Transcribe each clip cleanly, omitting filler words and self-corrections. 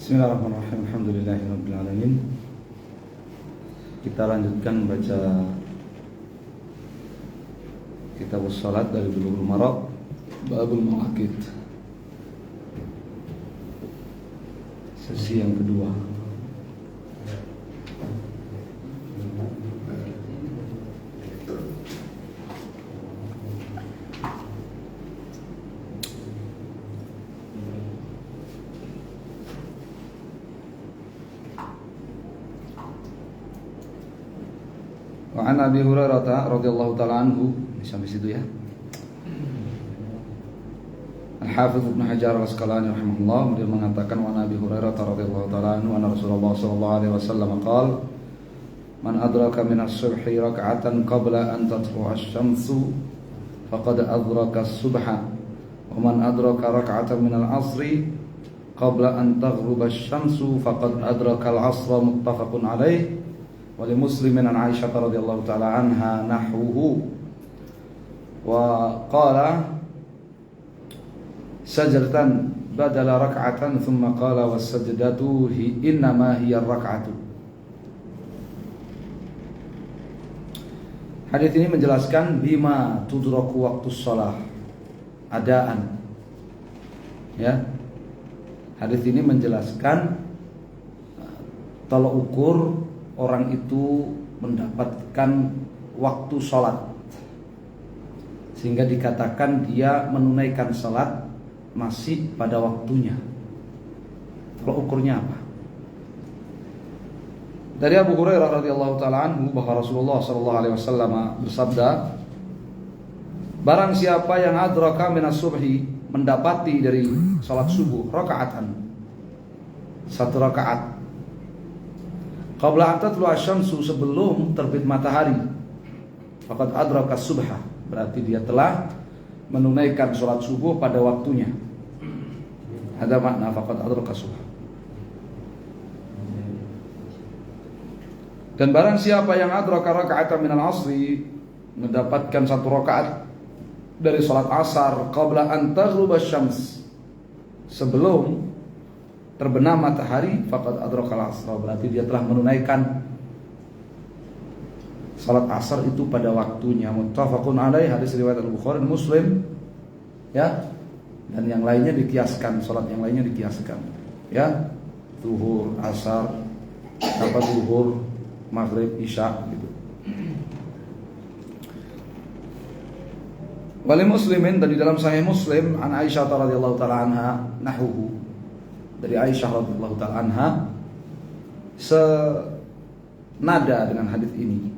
Bismillahirrahmanirrahim. Alhamdulillahirabbil alamin. Kita lanjutkan baca kitab shalat dari Bulughul Maram, Babul Mawaqit. Sesi yang kedua. Wa an Abi Hurairah radhiyallahu ta'ala anhu, sampai situ ya. Al-Hafidz Ibnu Hajar Al-Asqalani rahimahullah beliau mengatakan wa Abi Hurairah radhiyallahu ta'ala anhu anna Rasulullah sallallahu alaihi wasallam qala man adraka min as-subhi rak'atan qabla an tatlu'a asy-syamsu faqad adraka as-subha wa man adraka rak'atan min al-'ashri qabla an taghruba asy-syamsu faqad adraka al-'ashra muttafaqun alaih. Wali Muslimin an Aisyah radhiyallahu ta'ala anha nahwuhu wa qala sajdatan badala rak'atan thumma qala was-sajdatu innama hiya ar-rak'atu. Hadis ini menjelaskan bima tudraku waktu shalah, adaan. Ya. Hadis ini menjelaskan tolak ukur orang itu mendapatkan waktu sholat, sehingga dikatakan dia menunaikan sholat masih pada waktunya. Kalau ukurnya apa? Dari Abu Hurairah radhiyallahu ta'ala anhu bahwa Rasulullah sallallahu alaihi wasallam bersabda, barang siapa yang adraka minas subhi, mendapati dari sholat subuh rakaatan, satu rakaat, qabla an tatlu'a asy-syamsu, sebelum terbit matahari, faqad adraka subha, berarti dia telah menunaikan salat subuh pada waktunya. Ada makna faqad adraka subha. Dan barang siapa yang adraka raka'atan minal 'ashri, mendapatkan satu rakaat dari salat asar, qabla an taghruba asy-syams, sebelum terbenam matahari, faqad adrakal asra, berarti dia telah menunaikan salat asar itu pada waktunya. Muttafaqun alaih, hadis riwayat Al-Bukhari dan Muslim. Ya. Dan yang lainnya dikiaskan, salat yang lainnya dikiaskan. Ya. Zuhur, asar, zuhur, maghrib, isya gitu. Wali Muslimin, dan di dalam Sahih Muslim an Aisyah radhiyallahu ta'ala anha nahwuhu, dari Aisyah radhiyallahu ta'ala anha senada dengan hadis ini.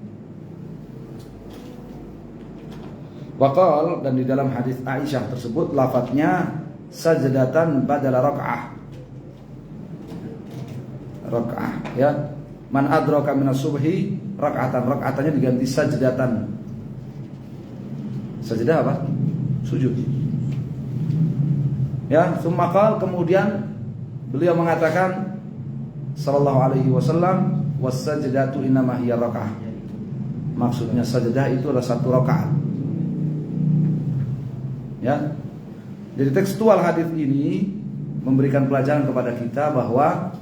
Waqal, dan di dalam hadis Aisyah tersebut lafadznya sajdatan badala rak'ah. Rak'ah, ya. Man adraka minas subhi rak'atan, rak'atannya diganti sajdatan. Sajdah apa? Sujud. Ya, summa qal, kemudian beliau mengatakan sallallahu alaihi wasallam, was-sajdatu innama hiya raka'ah. Maksudnya sajdah itu adalah satu rakaat. Ya. Jadi tekstual hadis ini memberikan pelajaran kepada kita bahwa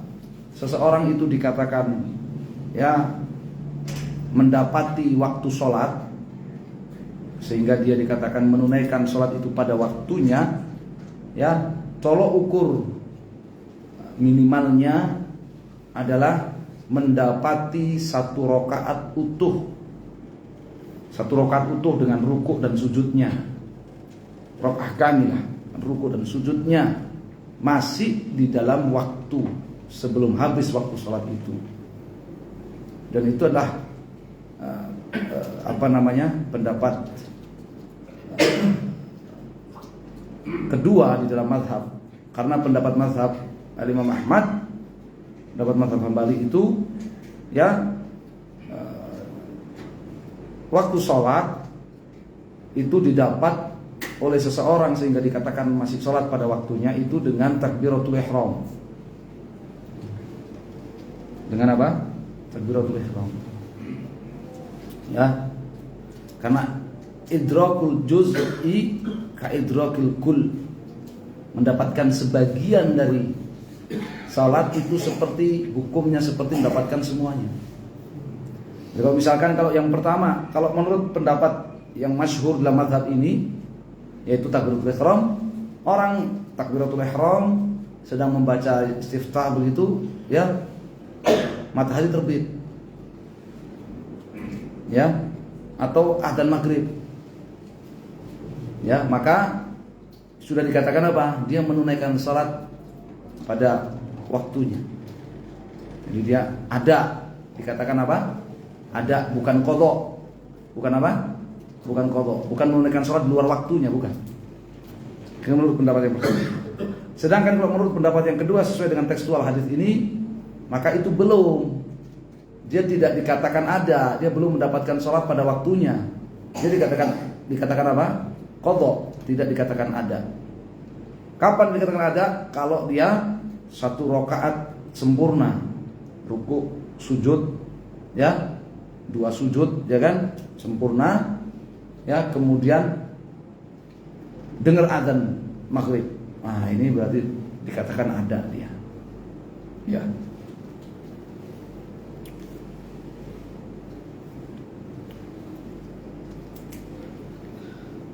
seseorang itu dikatakan ya mendapati waktu sholat, sehingga dia dikatakan menunaikan sholat itu pada waktunya. Ya, tolok ukur minimalnya adalah mendapati satu rakaat utuh, dengan rukuk dan sujudnya, rakaat kamilah, rukuk dan sujudnya masih di dalam waktu sebelum habis waktu sholat itu. Dan itu adalah pendapat kedua di dalam mazhab, karena pendapat mazhab Imam Ahmad, pendapat mazhab Hambali itu ya waktu sholat itu didapat oleh seseorang sehingga dikatakan masih sholat pada waktunya itu dengan takbiratul ihram. Dengan apa? Takbiratul ihram. Ya. Karena idrakul juz'i ka idrakil kull, mendapatkan sebagian dari salat itu seperti hukumnya seperti mendapatkan semuanya. Jadi kalau misalkan kalau yang pertama, kalau menurut pendapat yang masyhur dalam mazhab ini yaitu takbiratul ihram, orang takbiratul ihram sedang membaca istiftah begitu, ya, matahari terbit, ya, atau adzan maghrib, ya, maka sudah dikatakan apa? Dia menunaikan salat pada waktunya. Jadi dia ada, dikatakan apa? Ada, bukan qadha. Bukan apa? Bukan qadha, bukan menunaikan salat di luar waktunya, bukan. Menurut pendapat yang pertama. Sedangkan kalau menurut pendapat yang kedua sesuai dengan tekstual hadis ini, maka itu belum. Dia tidak dikatakan ada, dia belum mendapatkan sholat pada waktunya. Dia dikatakan apa? Qadha, tidak dikatakan ada. Kapan dikatakan ada? Kalau dia satu rakaat sempurna, ruku, sujud, ya, 2 sujud, ya kan, sempurna, ya, kemudian dengar adzan maghrib. Nah, ini berarti dikatakan ada dia. Ya.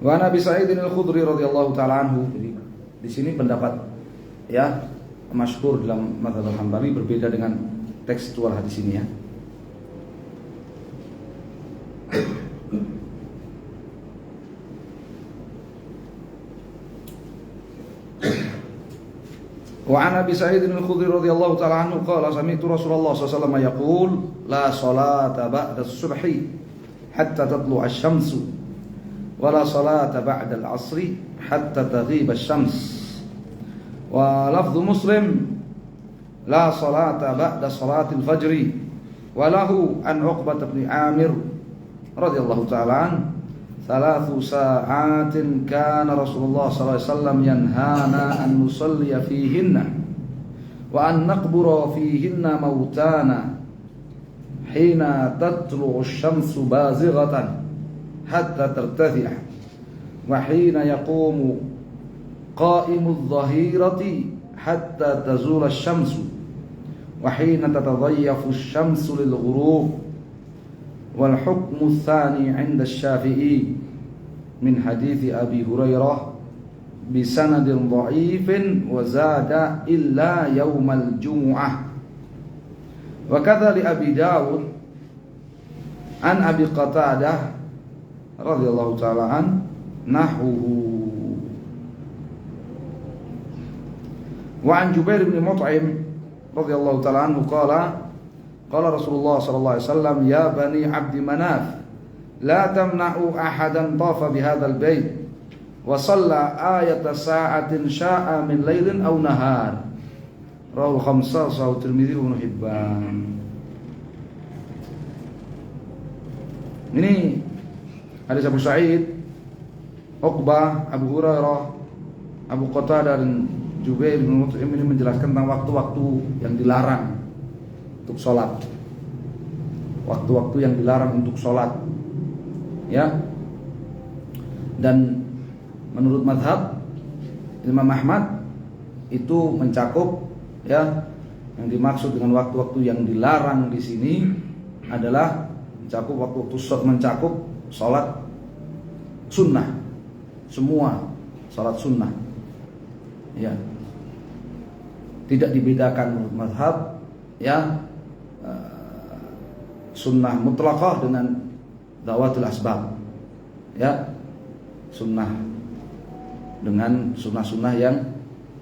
Wa Nabi Sa'id al-Khudri radhiyallahu taala anhu. Jadi di sini pendapat ya masyhur dalam mazhab Hambali berbeda dengan tekstual hadis ini ya. Wa an Abi Sa'id al-Khudri radhiyallahu ta'ala anhu qala sami'tu Rasulullah sallallahu alaihi wasallam yaqul la salata ba'da as-subhi hatta tatlu'a asy-syamsu wa la salata ba'da al-'asri hatta taghiba asy-syams wa lafdhu Muslim la salata ba'da salati al-fajri wa lahu an Uqbah bin Amir radhiyallahu ta'ala anhu 3 sa'atin kana Rasulullah sallallahu alaihi wasallam yanhana an nusalliya fihinna wa an naqbura fihinna mautana hina tatlu'u asy-syamsu bazighatan hatta tartafi'a wa hina yaqumu qa'imu adh-dhahirati hatta tazula asy-syamsu wa hina tatadayyafu asy-syamsu lil-ghurub. Wal hukmu tsani 'inda Asy-Syafi'i min hadits Abi Hurairah bi sanadin dha'ifin wa zada illa yaumal jumu'ah. Wa kadza li Abi Dawud an Abi Qatadah radhiyallahu ta'ala an nahwuhu. Wa an Jubair bin Mut'im radhiyallahu ta'ala anhu qala qala Rasulullah sallallahu alaihi wasallam ya bani Abdi Manaf la tamna'u ahadan tafa bihadzal bait wa shalla ayata sa'atin sya'a min lailin aw nahar. Rawahu khamsah wa Tirmidzi wa Ibnu Hibban. Ini hadis Abu Sa'id, Uqbah, Abu Hurairah, Abu Qatadah dan Jubair bin Mut'im ini menjelaskan tentang waktu-waktu yang dilarang untuk sholat, waktu-waktu yang dilarang untuk sholat, ya. Dan menurut mazhab Imam Ahmad itu mencakup, ya, yang dimaksud dengan waktu-waktu yang dilarang di sini adalah mencakup waktu-waktu mencakup sholat sunnah, semua sholat sunnah, ya. Tidak dibedakan menurut mazhab, ya, sunnah mutlaqah dengan dawatul asbab, ya, sunnah dengan sunnah-sunnah yang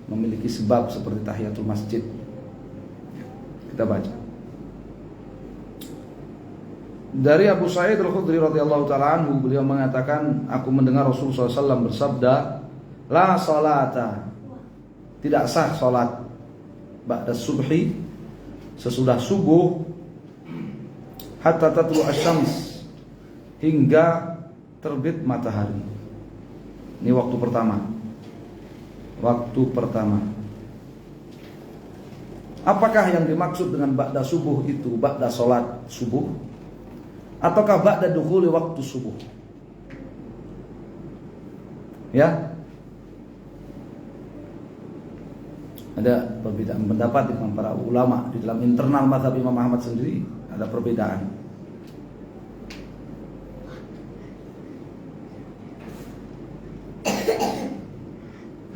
memiliki sebab seperti tahiyatul masjid. Kita baca dari Abu Sa'id al-Khudri radhiyallahu ta'ala anhu, beliau mengatakan, aku mendengar Rasulullah SAW bersabda, la salata, tidak sah salat ba'da subhi, sesudah subuh, hatta tatlu asy-syams, hingga terbit matahari. Ini waktu pertama. Waktu pertama. Apakah yang dimaksud dengan ba'da subuh itu ba'da salat subuh, ataukah ba'da dukhuli waktu subuh? Ya. Ada perbedaan pendapat dengan para ulama di dalam internal mazhab Imam Ahmad sendiri, ada perbedaan.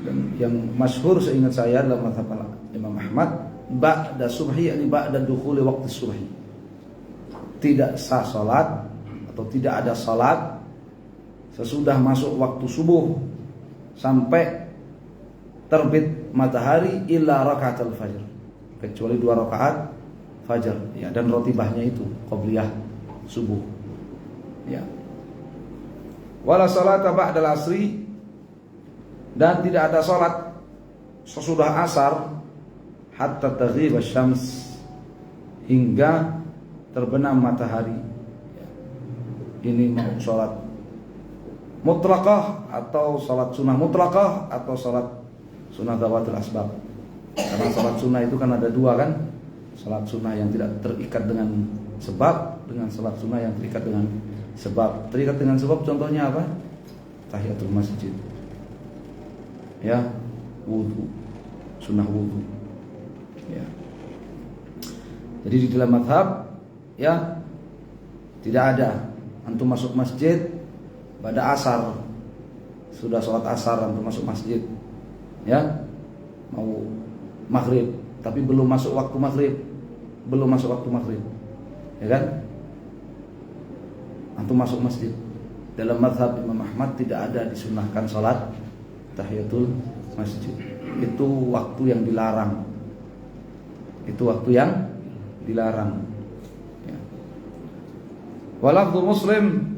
Dan yang masyhur seingat saya dalam mazhab Imam Ahmad, ba'da subhi, yakni ba'da dukhuli waktu subhi. Tidak sah salat atau tidak ada salat sesudah masuk waktu subuh sampai terbit matahari illa rakaatul fajr, kecuali 2 rakaat fajar ya, dan rotibahnya itu qobliyah subuh ya. Wala salata ba'dal asri, dan tidak ada salat sesudah asar hatta taghrib asy-syams, hingga terbenam matahari ya. Ini mau salat mutlaqah atau salat sunnah mutlaqah atau salat sunnah dawatul asbab. Karena salat sunnah itu kan ada 2 kan, salat sunnah yang tidak terikat dengan sebab, dengan salat sunnah yang terikat dengan sebab. Terikat dengan sebab contohnya apa? Tahiyatul masjid ya, wudu, sunnah wudu ya. Jadi di dalam mazhab ya tidak ada antum masuk masjid pada asar, sudah sholat asar antum masuk masjid ya, mau maghrib tapi belum masuk waktu maghrib, ya kan, antum masuk masjid. Dalam mazhab Imam Ahmad tidak ada disunnahkan sholat tahiyatul masjid. Itu waktu yang dilarang. Ya. Walafdhu Muslim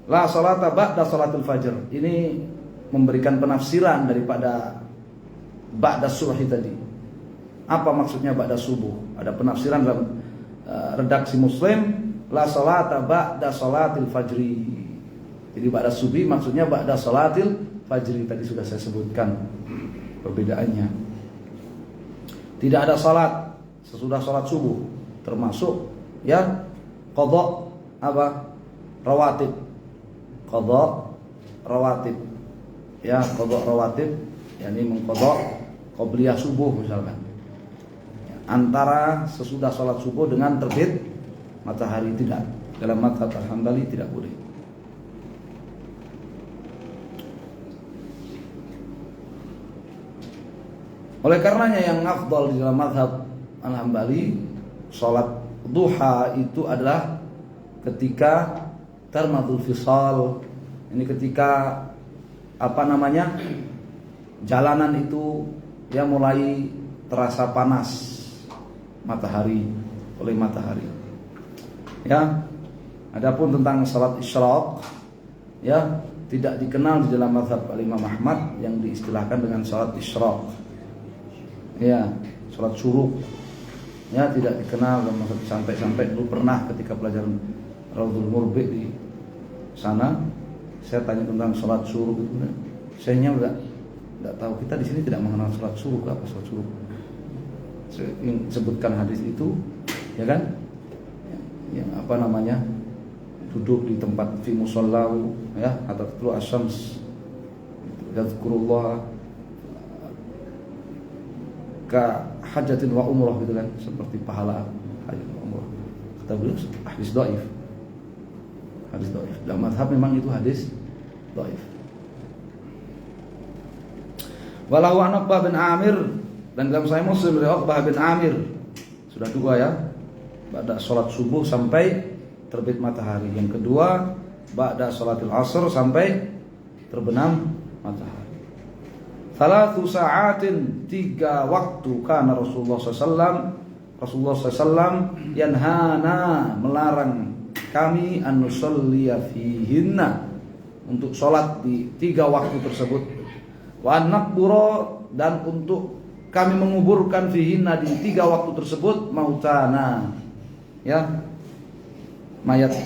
la salata ba'da salatul fajr. Ini memberikan penafsiran daripada ba'da subhi tadi. Apa maksudnya ba'da subuh? Ada penafsiran dalam redaksi Muslim, la salata ba'da salatil fajri. Jadi ba'da subuh maksudnya ba'da salatil fajri. Tadi sudah saya sebutkan perbedaannya. Tidak ada salat sesudah salat subuh, termasuk ya qadha apa? Rawatib. Qadha rawatib. Ya, qadha rawatib yakni mengqadha qobliyah subuh misalkan. Ya, antara sesudah salat subuh dengan terbit matahari, tidak. Dalam mazhab Al-Hambali tidak boleh. Oleh karenanya yang afdal di dalam mazhab Al-Hambali, salat duha itu adalah ketika tarmadul fisal. Ini ketika jalanan itu ya mulai terasa panas oleh matahari. Ya. Adapun tentang salat isyraq ya tidak dikenal di dalam mazhab Imam Ahmad yang diistilahkan dengan salat isyraq. Ya, salat syuruk ya tidak dikenal dalam mazhab. Sampai dulu pernah ketika pelajaran Raudhul Murbi di sana saya tanya tentang salat syuruk itu. Saya enggak tahu, kita di sini tidak mengenal salat syuruk. Apa salat syuruk? Saya sebutkan hadis itu ya kan? Yang duduk di tempat fi musallahu ya hatta tulu asyams, yadhkurullah ka hajatin wa umrah gitu kan, seperti pahala hajat wa umrah. Kata beliau hadis dhaif. Dalam mazhab memang itu hadis dhaif. Walau an Uqbah bin Amir, dan dalam Sahih Muslim dari Uqbah bin Amir, sudah 2 ya, ba'da salat subuh sampai terbit matahari. Yang kedua ba'da salatil asr sampai terbenam matahari. Salatu sa'atin, 3 waktu. Karena Rasulullah SAW yanhana, melarang kami an nusalliya fihinna, untuk sholat di 3 waktu tersebut. Wa an naqbura, dan untuk kami menguburkan fihinna, di 3 waktu tersebut, mautana ya, mayat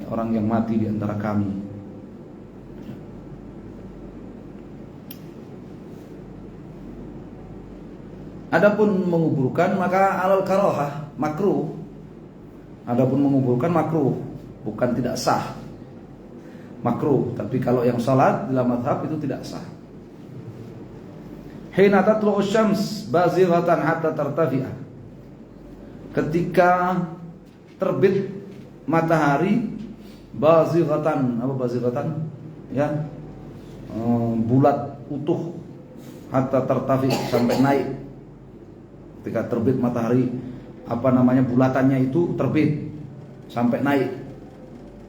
orang yang mati di antara kami. Adapun menguburkan maka alal karahah, makruh. Adapun menguburkan makruh, bukan tidak sah. Makruh, tapi kalau yang salat dalam mazhab itu tidak sah. hina tatlu'u syams bazighatan hatta tartafi'a. Ketika terbit matahari bazighatan, apa bazighatan? Ya, bulat utuh, hatta tartafi, sampai naik. Ketika terbit matahari, bulatannya itu terbit sampai naik.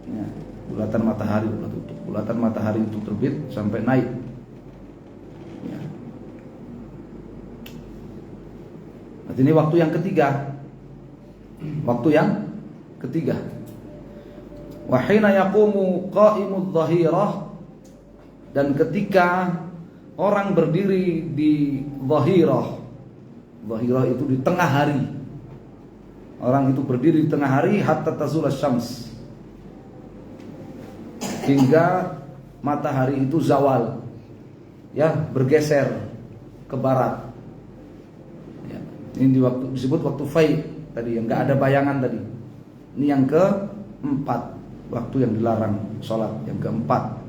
Ya, bulatan matahari bulat utuh. Bulatan matahari itu terbit sampai naik. Ya. Nah, ini waktu yang ketiga. Waktu yang ketiga. Wa hina yaqumu qa'imudz dhahirah, dan ketika orang berdiri di dhahirah. Dhahirah itu di tengah hari. Orang itu berdiri di tengah hari hatta tazul syams, hingga matahari itu zawal, ya, bergeser ke barat. Ya, ini disebut waktu fai tadi, yang nggak ada bayangan tadi. Ini yang keempat, waktu yang dilarang sholat yang keempat.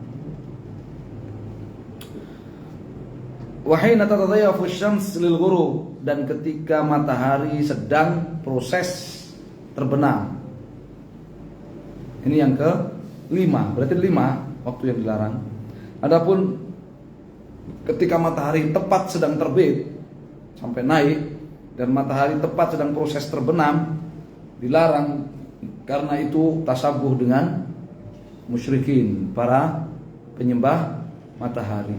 Wahina tatadayafu syams lil ghurub, dan ketika matahari sedang proses terbenam. Ini yang kelima, berarti 5 waktu yang dilarang. Adapun ketika matahari tepat sedang terbit sampai naik, dan matahari tepat sedang proses terbenam, dilarang, karena itu tasabuh dengan musyrikin, para penyembah matahari.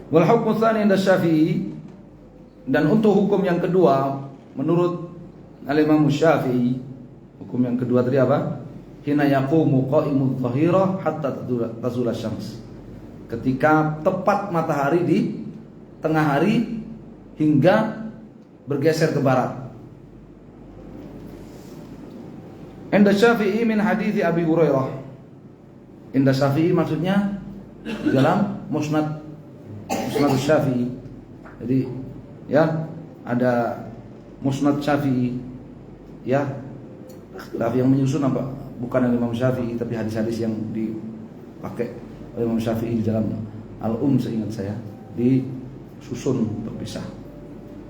Wal hukmu tsani inda Syafi'i, dan untuk hukum yang kedua menurut Al-Imam Syafi'i, hukum yang kedua tadi apa? Hina yaqumu qa'imudz dhahirah hatta tazula syams. Ketika tepat matahari di tengah hari hingga bergeser ke barat. Inda Syafi'i min hadithi Abi Hurairah. Inda Syafi'i maksudnya di dalam Musnad Syafi'i. Jadi ya, ada Musnad Syafi'i, ya, yang menyusun apa? Bukan Imam Syafi'i, tapi hadis-hadis yang dipakai oleh Imam Syafi'i di dalam Al-Um, seingat saya, disusun terpisah.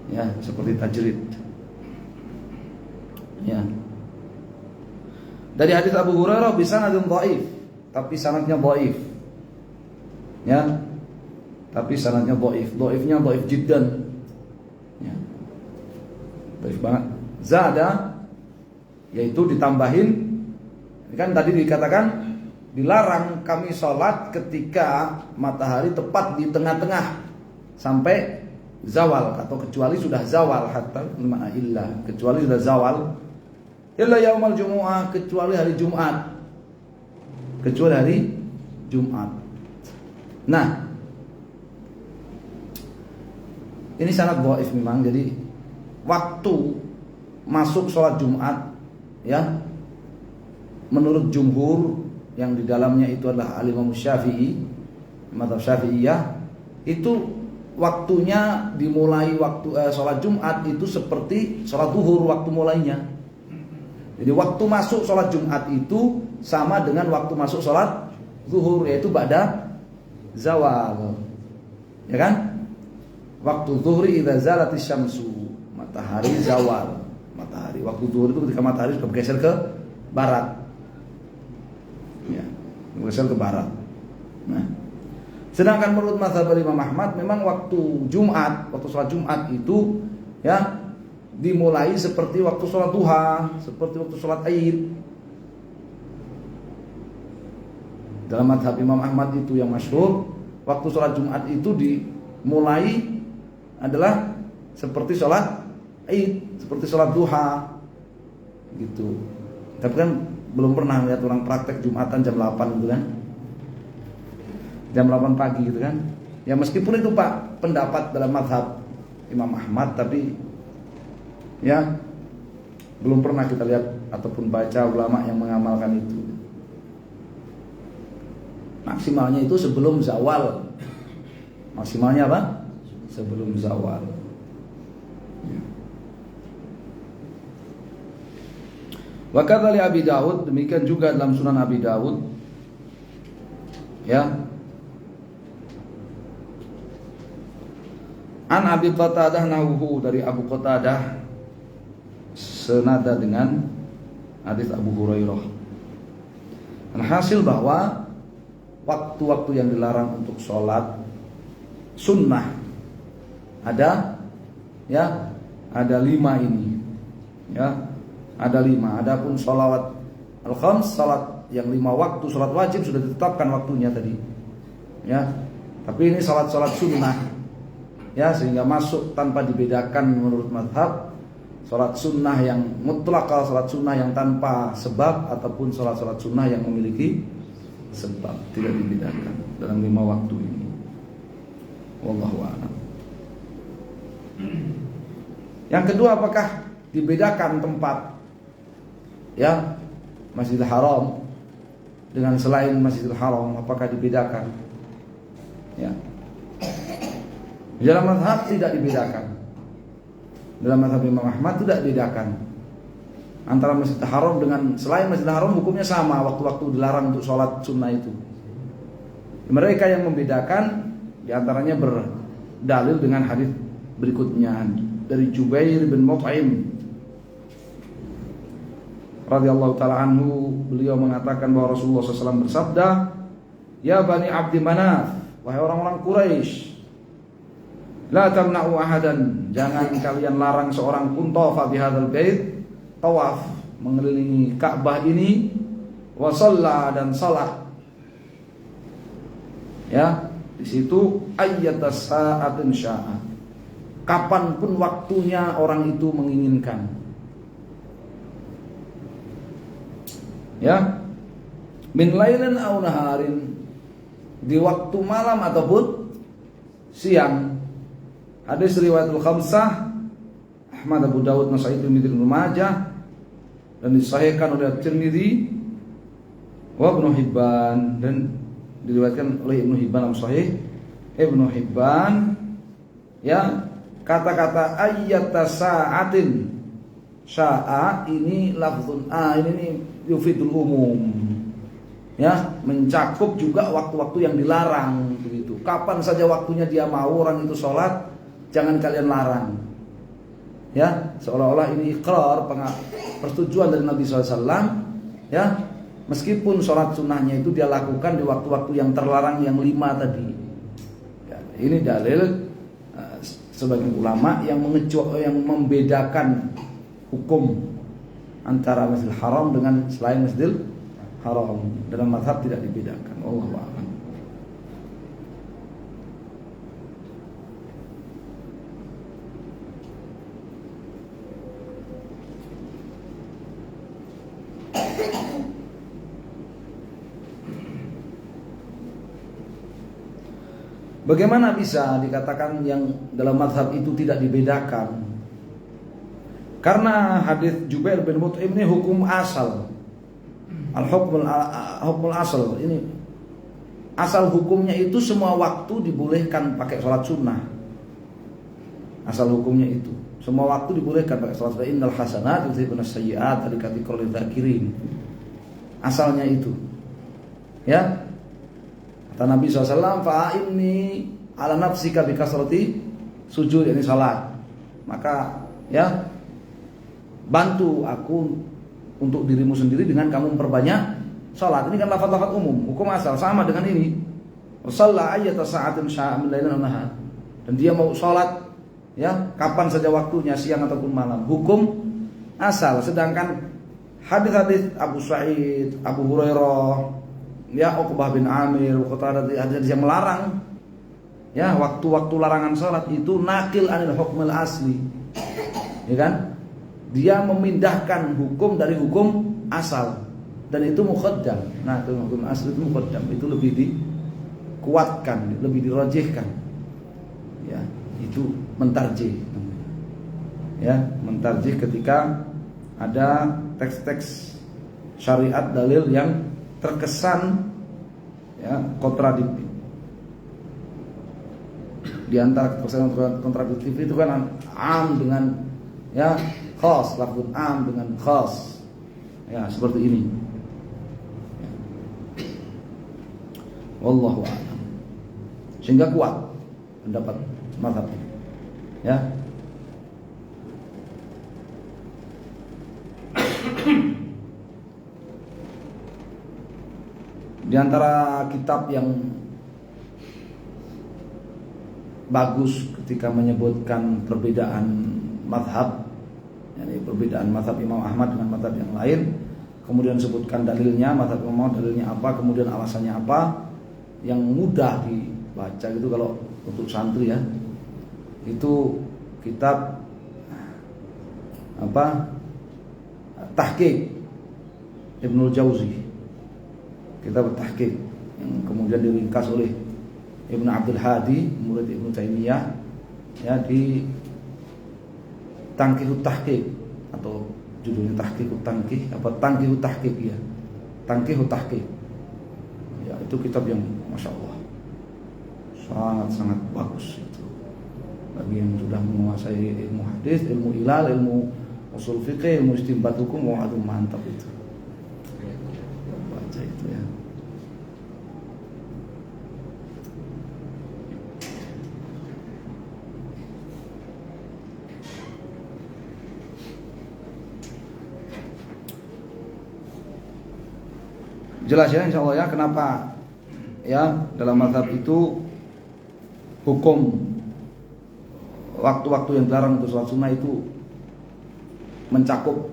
Ya, seperti tajrid. Ya. Dari hadis Abu Hurairah bisanadin dhaif, tapi sanadnya dhaif. Ya. Tapi sanadnya dhaif. Dhaifnya dhaif jiddan. Ya. Dhaif banget. Zada, yaitu ditambahin, kan tadi dikatakan dilarang kami sholat ketika matahari tepat di tengah-tengah sampai zawal, atau kecuali sudah zawal, hatta illa, kecuali sudah zawal, illa yaumal jumu'ah, kecuali hari Jumat, kecuali hari Jumat. Nah, ini sangat dhaif memang. Jadi waktu masuk sholat Jumat, ya, menurut jumhur yang di dalamnya itu adalah Al-Imam Syafi'i, mazhab Syafi'iyah, itu waktunya dimulai waktu sholat Jumat itu seperti sholat zuhur waktu mulainya. Jadi waktu masuk sholat Jumat itu sama dengan waktu masuk sholat zuhur, yaitu ba'da zawal, ya kan? Waktu zuhri idza zalatis syamsu, matahari zawal, matahari. Waktu zuhur itu ketika matahari sudah bergeser ke barat, ya, bergeser ke barat. Nah, sedangkan menurut mazhab Imam Ahmad, memang waktu Jumat, waktu sholat Jumat itu, ya, dimulai seperti waktu sholat duha, seperti waktu sholat Aid. Dalam mazhab Imam Ahmad itu yang masyhur, waktu sholat Jumat itu dimulai adalah seperti sholat Aid, seperti sholat duha, gitu. Tapi kan belum pernah lihat orang praktek Jumatan jam 8 gitu kan, jam 8 pagi gitu kan. Ya meskipun itu Pak pendapat dalam mazhab Imam Ahmad, tapi ya belum pernah kita lihat ataupun baca ulama yang mengamalkan itu. Maksimalnya itu sebelum zawal. Maksimalnya apa? Sebelum zawal. Ya. Wa kadzali Abi Daud, demikian juga dalam Sunan Abi Daud, Ya. An Abi Qatadah nahuhu, dari Abu Qatadah senada dengan hadis Abu Hurairah. Dan hasil bahwa waktu-waktu yang dilarang untuk sholat sunnah ada, ya, ada 5 ini, ya, ada 5. Adapun sholawat al-khams, salat yang 5 waktu, salat wajib sudah ditetapkan waktunya tadi, ya. Tapi ini salat-salat sunnah, ya, sehingga masuk tanpa dibedakan menurut mazhab. Salat sunnah yang mutlak, salat sunnah yang tanpa sebab, ataupun salat-salat sunnah yang memiliki sebab, tidak dibedakan dalam 5 waktu ini. Wallahu a'lam. Yang kedua, apakah dibedakan tempat, ya, Masjidil Haram dengan selain Masjidil Haram, apakah dibedakan? Ya. Dalam mazhab tidak dibedakan. Dalam mazhab Imam Ahmad tidak dibedakan antara Masjidil Haram dengan selain Masjidil Haram, hukumnya sama, waktu-waktu dilarang untuk sholat sunnah itu. Mereka yang membedakan diantaranya berdalil dengan hadis berikutnya dari Jubair bin Mut'im radhiyallahu ta'ala anhu. Beliau mengatakan bahwa Rasulullah SAW bersabda, "Ya Bani Abdi Manaf, wahai orang-orang Quraisy, la tamna'u ahadan, jangan kalian larang seorang pun tawafa bihadzal bait, tawaf mengelilingi Ka'bah ini, wa shalla, dan salat." Ya, di situ ayyatas sa'atin sya'a, kapanpun waktunya orang itu menginginkan. Ya, min lailin aw naharin, di waktu malam ataupun siang. Hadis riwayatul khamsah, Ahmad, Abu Dawud, Nasa'i, Tirmidzi, Ibnu Majah, dan disahihkan oleh Tirmidzi wa Ibnu Hibban, dan diriwayatkan oleh Ibnu Hibban dalam Sahih Ibnu Hibban. Ya, kata-kata ayyata sa'atin sya'a ini lafzun ini yufidul umum, ya, mencakup juga waktu-waktu yang dilarang begitu. Kapan saja waktunya dia mau orang itu sholat, jangan kalian larang. Ya, seolah-olah ini iqrar, persetujuan dari Nabi SAW. Ya, meskipun sholat sunnahnya itu dia lakukan di waktu-waktu yang terlarang yang 5 tadi. Ya, ini dalil sebagian ulama yang membedakan hukum antara Masjidil Haram dengan selain Masjidil Haram. Dalam mazhab tidak dibedakan. Wallahu a'lam. Bagaimana bisa dikatakan yang dalam mazhab itu tidak dibedakan? Karena hadis Jubair bin Mut'im ini hukum asal. Al-hukmul asal, ini asal hukumnya itu semua waktu dibolehkan pakai sholat sunnah. Asal hukumnya itu semua waktu dibolehkan pakai sholat sunnah. Innal hasanat yudhibun as-sayyi'at dzikra lidzakirin. Asalnya itu. Ya. Kata Nabi SAW, fa'inni ala nafsika bi kasrati sujud, ini salat. Maka, ya, bantu aku untuk dirimu sendiri dengan kamu memperbanyak salat. Ini kan lafaz-lafaz umum, hukum asal sama dengan ini. Shalla ayyata sa'atin sya'a min lailin aw nahar. Dan dia mau salat, ya, kapan saja waktunya, siang ataupun malam. Hukum asal. Sedangkan hadis-hadis Abu Sa'id, Abu Hurairah, ya, Uqbah bin Amir, hadis yang melarang, ya, waktu-waktu larangan salat itu nakil anil hukmil asli, ya kan? Dia memindahkan hukum dari hukum asal, dan itu muqaddam. Nah, itu hukum asli itu muqaddam, itu lebih dikuatkan, lebih dirajihkan. Ya, itu mentarjih. Ya, mentarjih ketika ada teks-teks syariat dalil yang terkesan, ya, kontradiktif. Di antara terkesan kontradiktif itu kan am dengan, ya, khas, lafzun am dengan khas, ya, seperti ini. Wallahu a'lam. Sehingga kuat pendapat mazhab. Ya. Di antara kitab yang bagus ketika menyebutkan perbedaan mazhab, yakni perbedaan mazhab Imam Ahmad dengan mazhab yang lain, kemudian sebutkan dalilnya, mazhab Imam Ahmad dalilnya apa, kemudian alasannya apa, yang mudah dibaca gitu kalau untuk santri ya. Itu kitab apa? Tahqiq Ibnul Jauzi. Kitab Tahqiq yang kemudian diringkas oleh Ibnu Abdul Hadi, murid Ibnu Taimiyah, ya, di Tanqihut Tahqiq, atau judulnya Tahqiqut Tanqih apa Tanqihut Tahqiq ya. Tanqihut Tahqiq. Ya, itu kitab yang Masya Allah sangat-sangat bagus itu. Bagi yang sudah menguasai ilmu hadis, ilmu ilal, ilmu usul fiqih, ilmu istinbat hukum, wah, aduh mantap itu. Baca itu ya. Jelas ya insyaallah ya kenapa ya dalam mazhab itu hukum waktu-waktu yang dilarang untuk sholat sunnah itu mencakup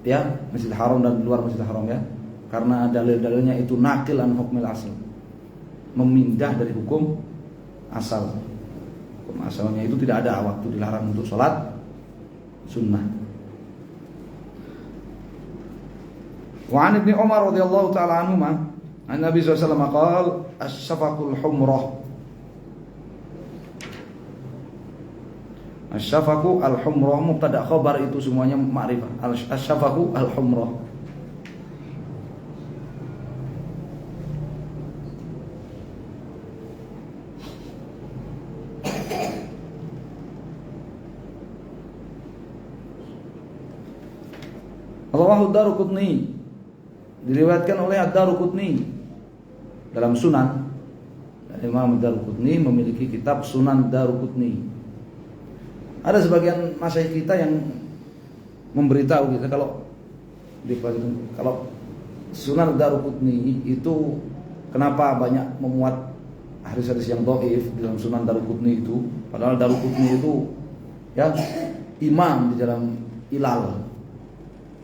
ya Masjidil Haram dan di luar Masjidil Haram ya, karena dalil-dalilnya itu nakil an hukmil asal, memindah dari hukum asal. Hukum asalnya itu tidak ada waktu dilarang untuk sholat sunnah. Wa an Ibnu Umar radhiyallahu taala anhuma an Nabi sallallahu alaihi wasallam qala asy-syafaqul humrah. Asy-syafaqu al-humrah mubtada khabar itu semuanya ma'rifah. Asy-syafaqu al-humrah. Rawahu Daruqutni, diriwayatkan oleh Ad-Daruqutni dalam Sunan. Imam Ad-Daruqutni memiliki kitab Sunan Daruqutni. Ada sebagian masyayikh kita yang memberitahu kita kalau Sunan Daruqutni itu kenapa banyak memuat hadis-hadis yang dhaif di dalam Sunan Daruqutni itu, padahal Daruqutni itu ya imam di dalam ilal.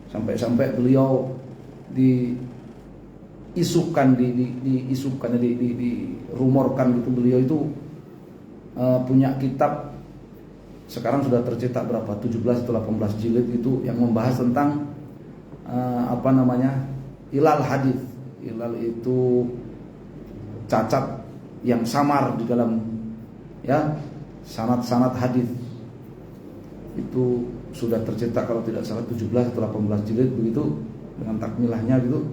Sampai-sampai beliau dirumorkan gitu, beliau itu punya kitab, sekarang sudah tercetak berapa, 17 atau 18 jilid itu, yang membahas tentang ilal hadis. Ilal itu cacat yang samar di dalam ya sanad-sanad hadis. Itu sudah tercetak kalau tidak salah 17 atau 18 jilid begitu, dengan takmilahnya gitu.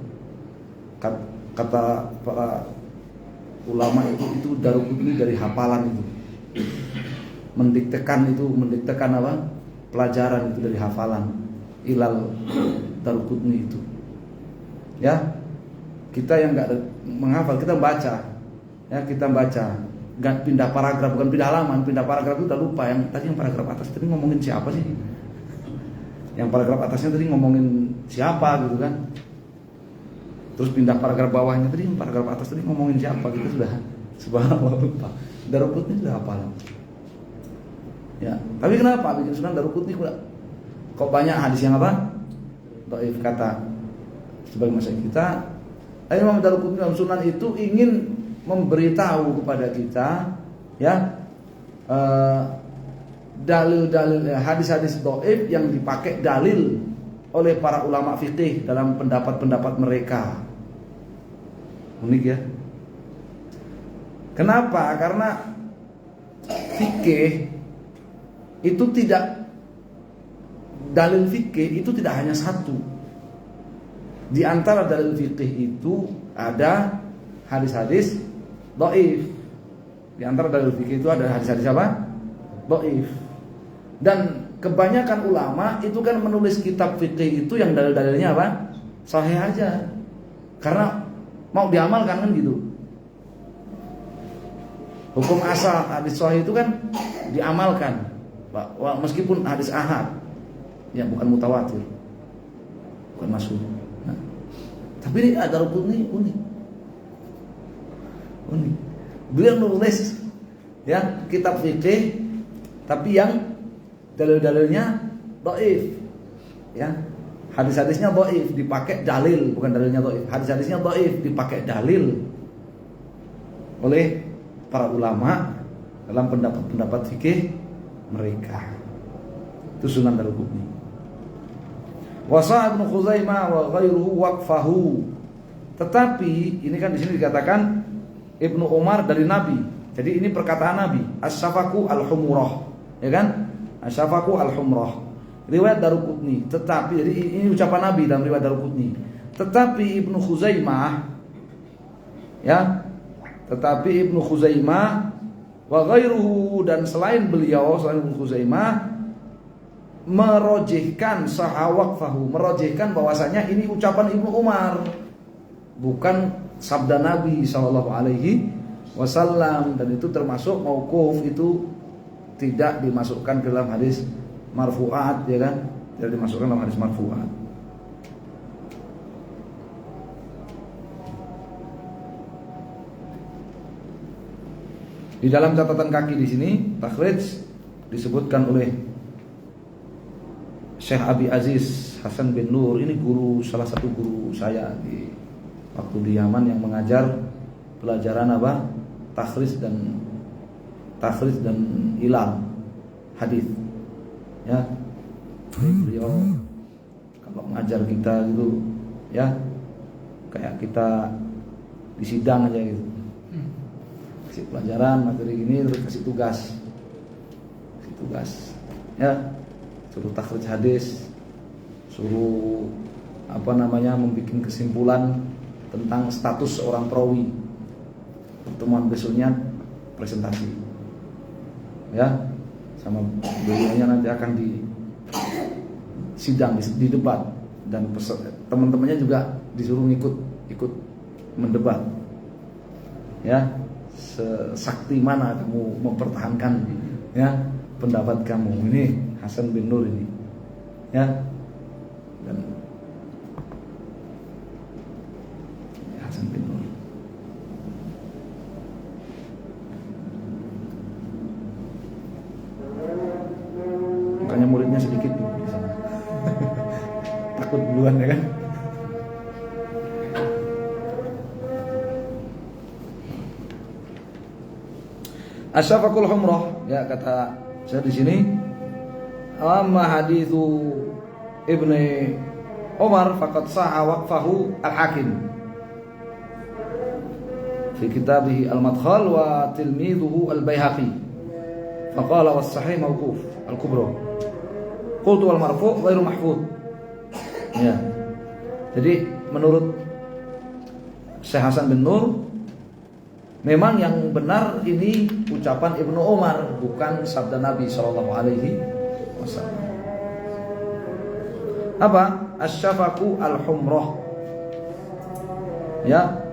Kata para ulama itu Daruqutni dari hafalan itu. Mendiktekan apa? Pelajaran itu dari hafalan ilal Daruqutni itu. Ya. Kita yang enggak menghafal, kita baca. Ya, kita baca. Enggak pindah paragraf, bukan pindah halaman, pindah paragraf itu udah lupa. Yang paragraf atas tadi ngomongin siapa sih? Yang paragraf atasnya tadi ngomongin siapa gitu kan? Terus pindah paragraf bawahnya tadi, paragraf atas tadi ngomongin siapa gitu, sudah subhanallah lupa. Daruqutni sudah hafalan. Ya, tapi kenapa bikin Sunan Daruqutni kok banyak hadis yang apa? Dhaif, kata sebagai masyayikh kita. Imam Daruqutni dalam Sunan itu ingin memberitahu kepada kita ya dalil-dalil hadis-hadis dhaif yang dipakai dalil oleh para ulama fikih dalam pendapat-pendapat mereka. Unik ya. Kenapa? Karena fikih itu tidak, dalil fikih itu tidak hanya satu. Di antara dalil fikih itu ada hadis-hadis dhaif. Di antara dalil fikih itu ada hadis-hadis apa? Dhaif. Dan kebanyakan ulama itu kan menulis kitab fikih itu yang dalil-dalilnya apa? Sahih aja. Karena mau diamalkan kan gitu. Hukum asal hadis sahih itu kan diamalkan, meskipun hadis ahad, yang bukan mutawatir, bukan masyhur. Nah, tapi ini Ad-Darqutni unik. Beliau nulis ya kitab fikih, tapi yang dalil-dalilnya dhaif, ya. Hadis-hadisnya dhaif dipakai dalil, bukan dalilnya dhaif. Hadis-hadisnya dhaif dipakai dalil oleh para ulama dalam pendapat-pendapat fikih mereka. Itu Sunan Darqutni. Wasa Ibnu Khuzaimah wa ghairuhu waqfahu. Tetapi ini kan di sini dikatakan Ibnu Umar dari Nabi. Jadi ini perkataan Nabi, as-safaku al-humrah, ya kan? As-safaku al-humrah. Riwayat Darqutni. Tetapi jadi ini ucapan Nabi dalam riwayat Darqutni. Tetapi Ibnu Khuzaimah, ya, tetapi Ibnu Khuzaimah wa ghairuhu, dan selain beliau, selain Ibnu Khuzaimah, merojihkan sahawaqfahu, merojihkan bahwasanya ini ucapan Ibnu Umar, bukan sabda Nabi sallallahu alaihi wasallam, dan itu termasuk mauquf, itu tidak dimasukkan ke dalam hadis marfu'at, ya kan? Tidak dimasukkan dalam hadis marfu'at. Di dalam catatan kaki di sini takhrij disebutkan oleh Syekh Abi Aziz Hasan bin Nur. Ini guru, salah satu guru saya di waktu di Yaman yang mengajar pelajaran apa? Takhrij dan ilal hadis. Ya. Beliau kalau mengajar kita gitu, ya, kayak kita di sidang aja gitu. Kasih pelajaran materi gini, terus kasih tugas, ya, suruh takhrij hadis, suruh membuat kesimpulan tentang status seorang perawi. Pertemuan besoknya presentasi, ya, sama beliaunya nanti akan di sidang, di debat, dan teman-temannya juga disuruh ikut mendebat, ya. Sesakti mana kamu mempertahankan, ya, pendapat kamu. Ini Hasan bin Nur ini, ya, dan Hasan bin Nur. Makanya muridnya sedikit di sana. Takut duluan, ya kan? Asyafaqul humrah, ya, kata saya di sini, amma hadithu Ibni Umar faqad saha waqfahu al-Hakim fi kitabih al-Madkhal wa tilmidhuhu al-Baihaqi faqala was-sahih mawquf al-Kubra qultu wal marfu' ghairu mahfuz. Ya. Jadi menurut Syekh Hasan bin Nur, memang yang benar ini ucapan Ibnu Umar, bukan sabda Nabi sallallahu alaihi wasallam. Apa? Asy-syafaqu al-humrah. Ya.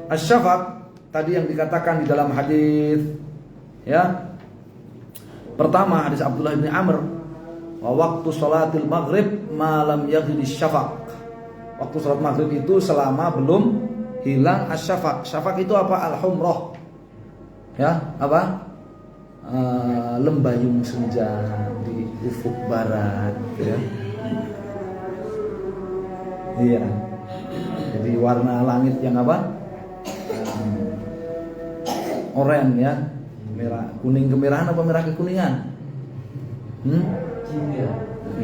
Asy-syafaq tadi yang dikatakan di dalam hadis, ya. Pertama hadis Abdullah bin Amr, wa waqtu sholatil maghrib ma lam yaghli syafaq. Waktu salat maghrib itu selama belum hilang asy-syafaq. Syafaq itu apa? Al-humrah. Ya, apa? Lembayung senja di ufuk barat, ya. Iya. Jadi warna langit yang apa? Oranye, ya. Merah, kuning kemerahan apa merah kekuningan?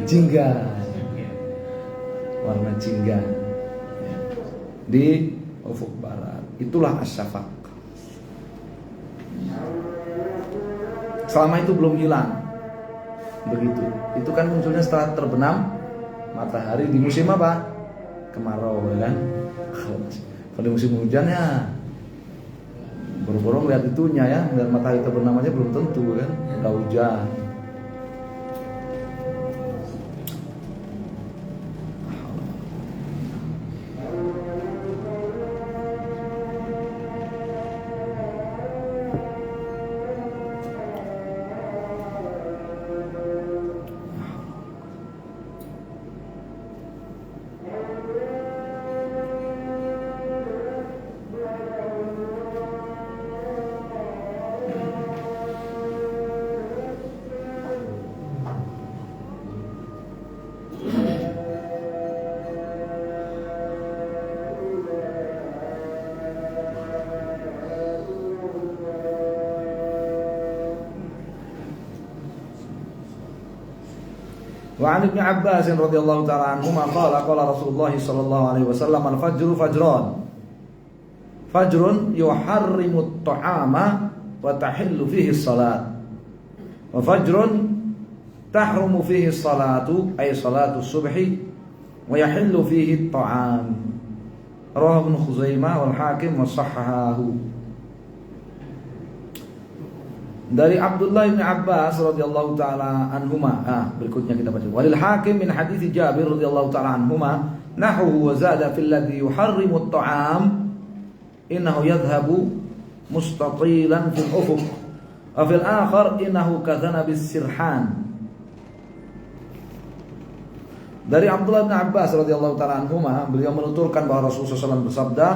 Jingga. Warna jingga. Ya. Di ufuk barat. Itulah asy-syafaq. Selama itu belum hilang. Begitu. Itu kan munculnya setelah terbenam matahari di musim apa? Kemarau, ya kan? Kalau di musim hujan, ya boro-boro lihat itunya, ya, dan matahari terbenam aja belum tentu, kan? Udah hujan. Wa 'an Ibnu Abbas radhiyallahu ta'ala anhuma qala Rasulullah sallallahu alaihi wasallam al-fajru fajran. Fajrun yuharrimu at-ta'ama wa tahillu fihi as-salat. Wa fajrun tahrumu fihi as-salatu ay salatu subhi wa yahillu fihi at-ta'am. Rawahu Ibnu Khuzaimah wal Hakim wa sahhahahu. Dari Abdullah bin Abbas radhiyallahu taala anhuma. Berikutnya kita baca. Walil Hakim min hadits Jabir radhiyallahu taala anhuma nahwu wa zada fil ladzi yuharrimu at-ta'am innahu yadhhabu mustatilan fil ufuq wa fil akhar innahu kadhana bis sirhan. Dari Abdullah bin Abbas radhiyallahu taala anhuma, beliau menuturkan bahwa Rasulullah SAW bersabda,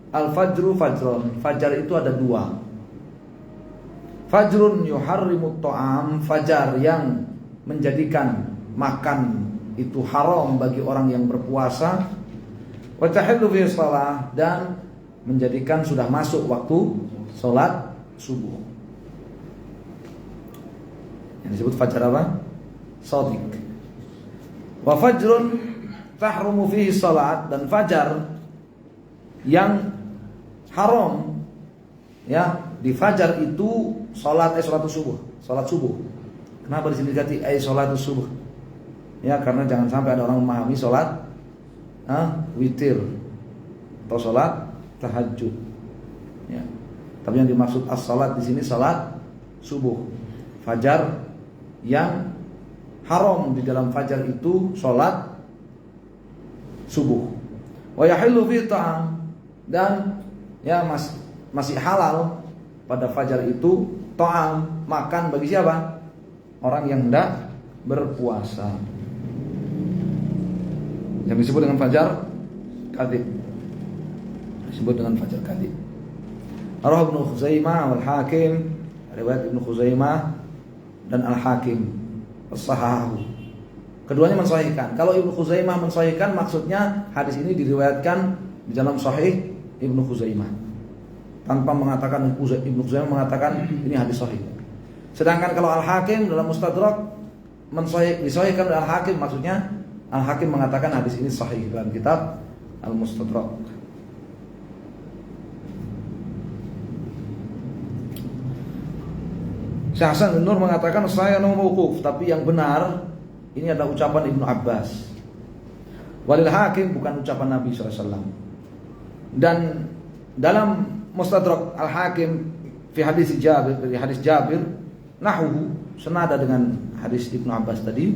al-fajru fajrun. Fajar itu ada dua. Fajrun yuharrimut ta'am, fajar yang menjadikan makan itu haram bagi orang yang berpuasa. Wa tahillu fi shalah, dan menjadikan sudah masuk waktu salat subuh. Yang disebut fajar apa? Shadiq. Wa fajrun tahrumu fihi salat, dan fajar yang haram ya di fajar itu salat subuh. Kenapa di sini dikati salat subuh? Ya karena jangan sampai ada orang memahami salat witir atau salat tahajud. Ya. Tapi yang dimaksud as-salat di sini salat subuh. Fajar yang haram di dalam fajar itu salat subuh. Wa yahillu fi ta'am, dan ya masih halal pada fajar itu ta'am, makan bagi siapa? Orang yang hendak berpuasa. Yang disebut dengan fajar kadhib. Disebut dengan fajar kadhib. Rawahu Ibnu Khuzaimah wal Hakim, riwayat Ibnu Khuzaimah dan Al-Hakim as-sahahu. Keduanya mensahihkan. Kalau Ibnu Khuzaimah mensahihkan, maksudnya hadis ini diriwayatkan di dalam Sahih Ibnu Khuzaimah, tanpa mengatakan Ibnu Khuzaimah mengatakan ini hadis sahih. Sedangkan kalau Al-Hakim dalam Mustadrak disahihkan oleh Al-Hakim, maksudnya Al-Hakim mengatakan hadis ini sahih dalam kitab Al-Mustadrak. Syekh Hasan bin Nur mengatakan saya mauquf, tapi yang benar ini adalah ucapan Ibnu Abbas. Walil Hakim, bukan ucapan Nabi SAW. Dan dalam Mustadrak Al-Hakim fi hadis Jabir, dari hadis Jabir nahwu, senada dengan hadis Ibnu Abbas tadi.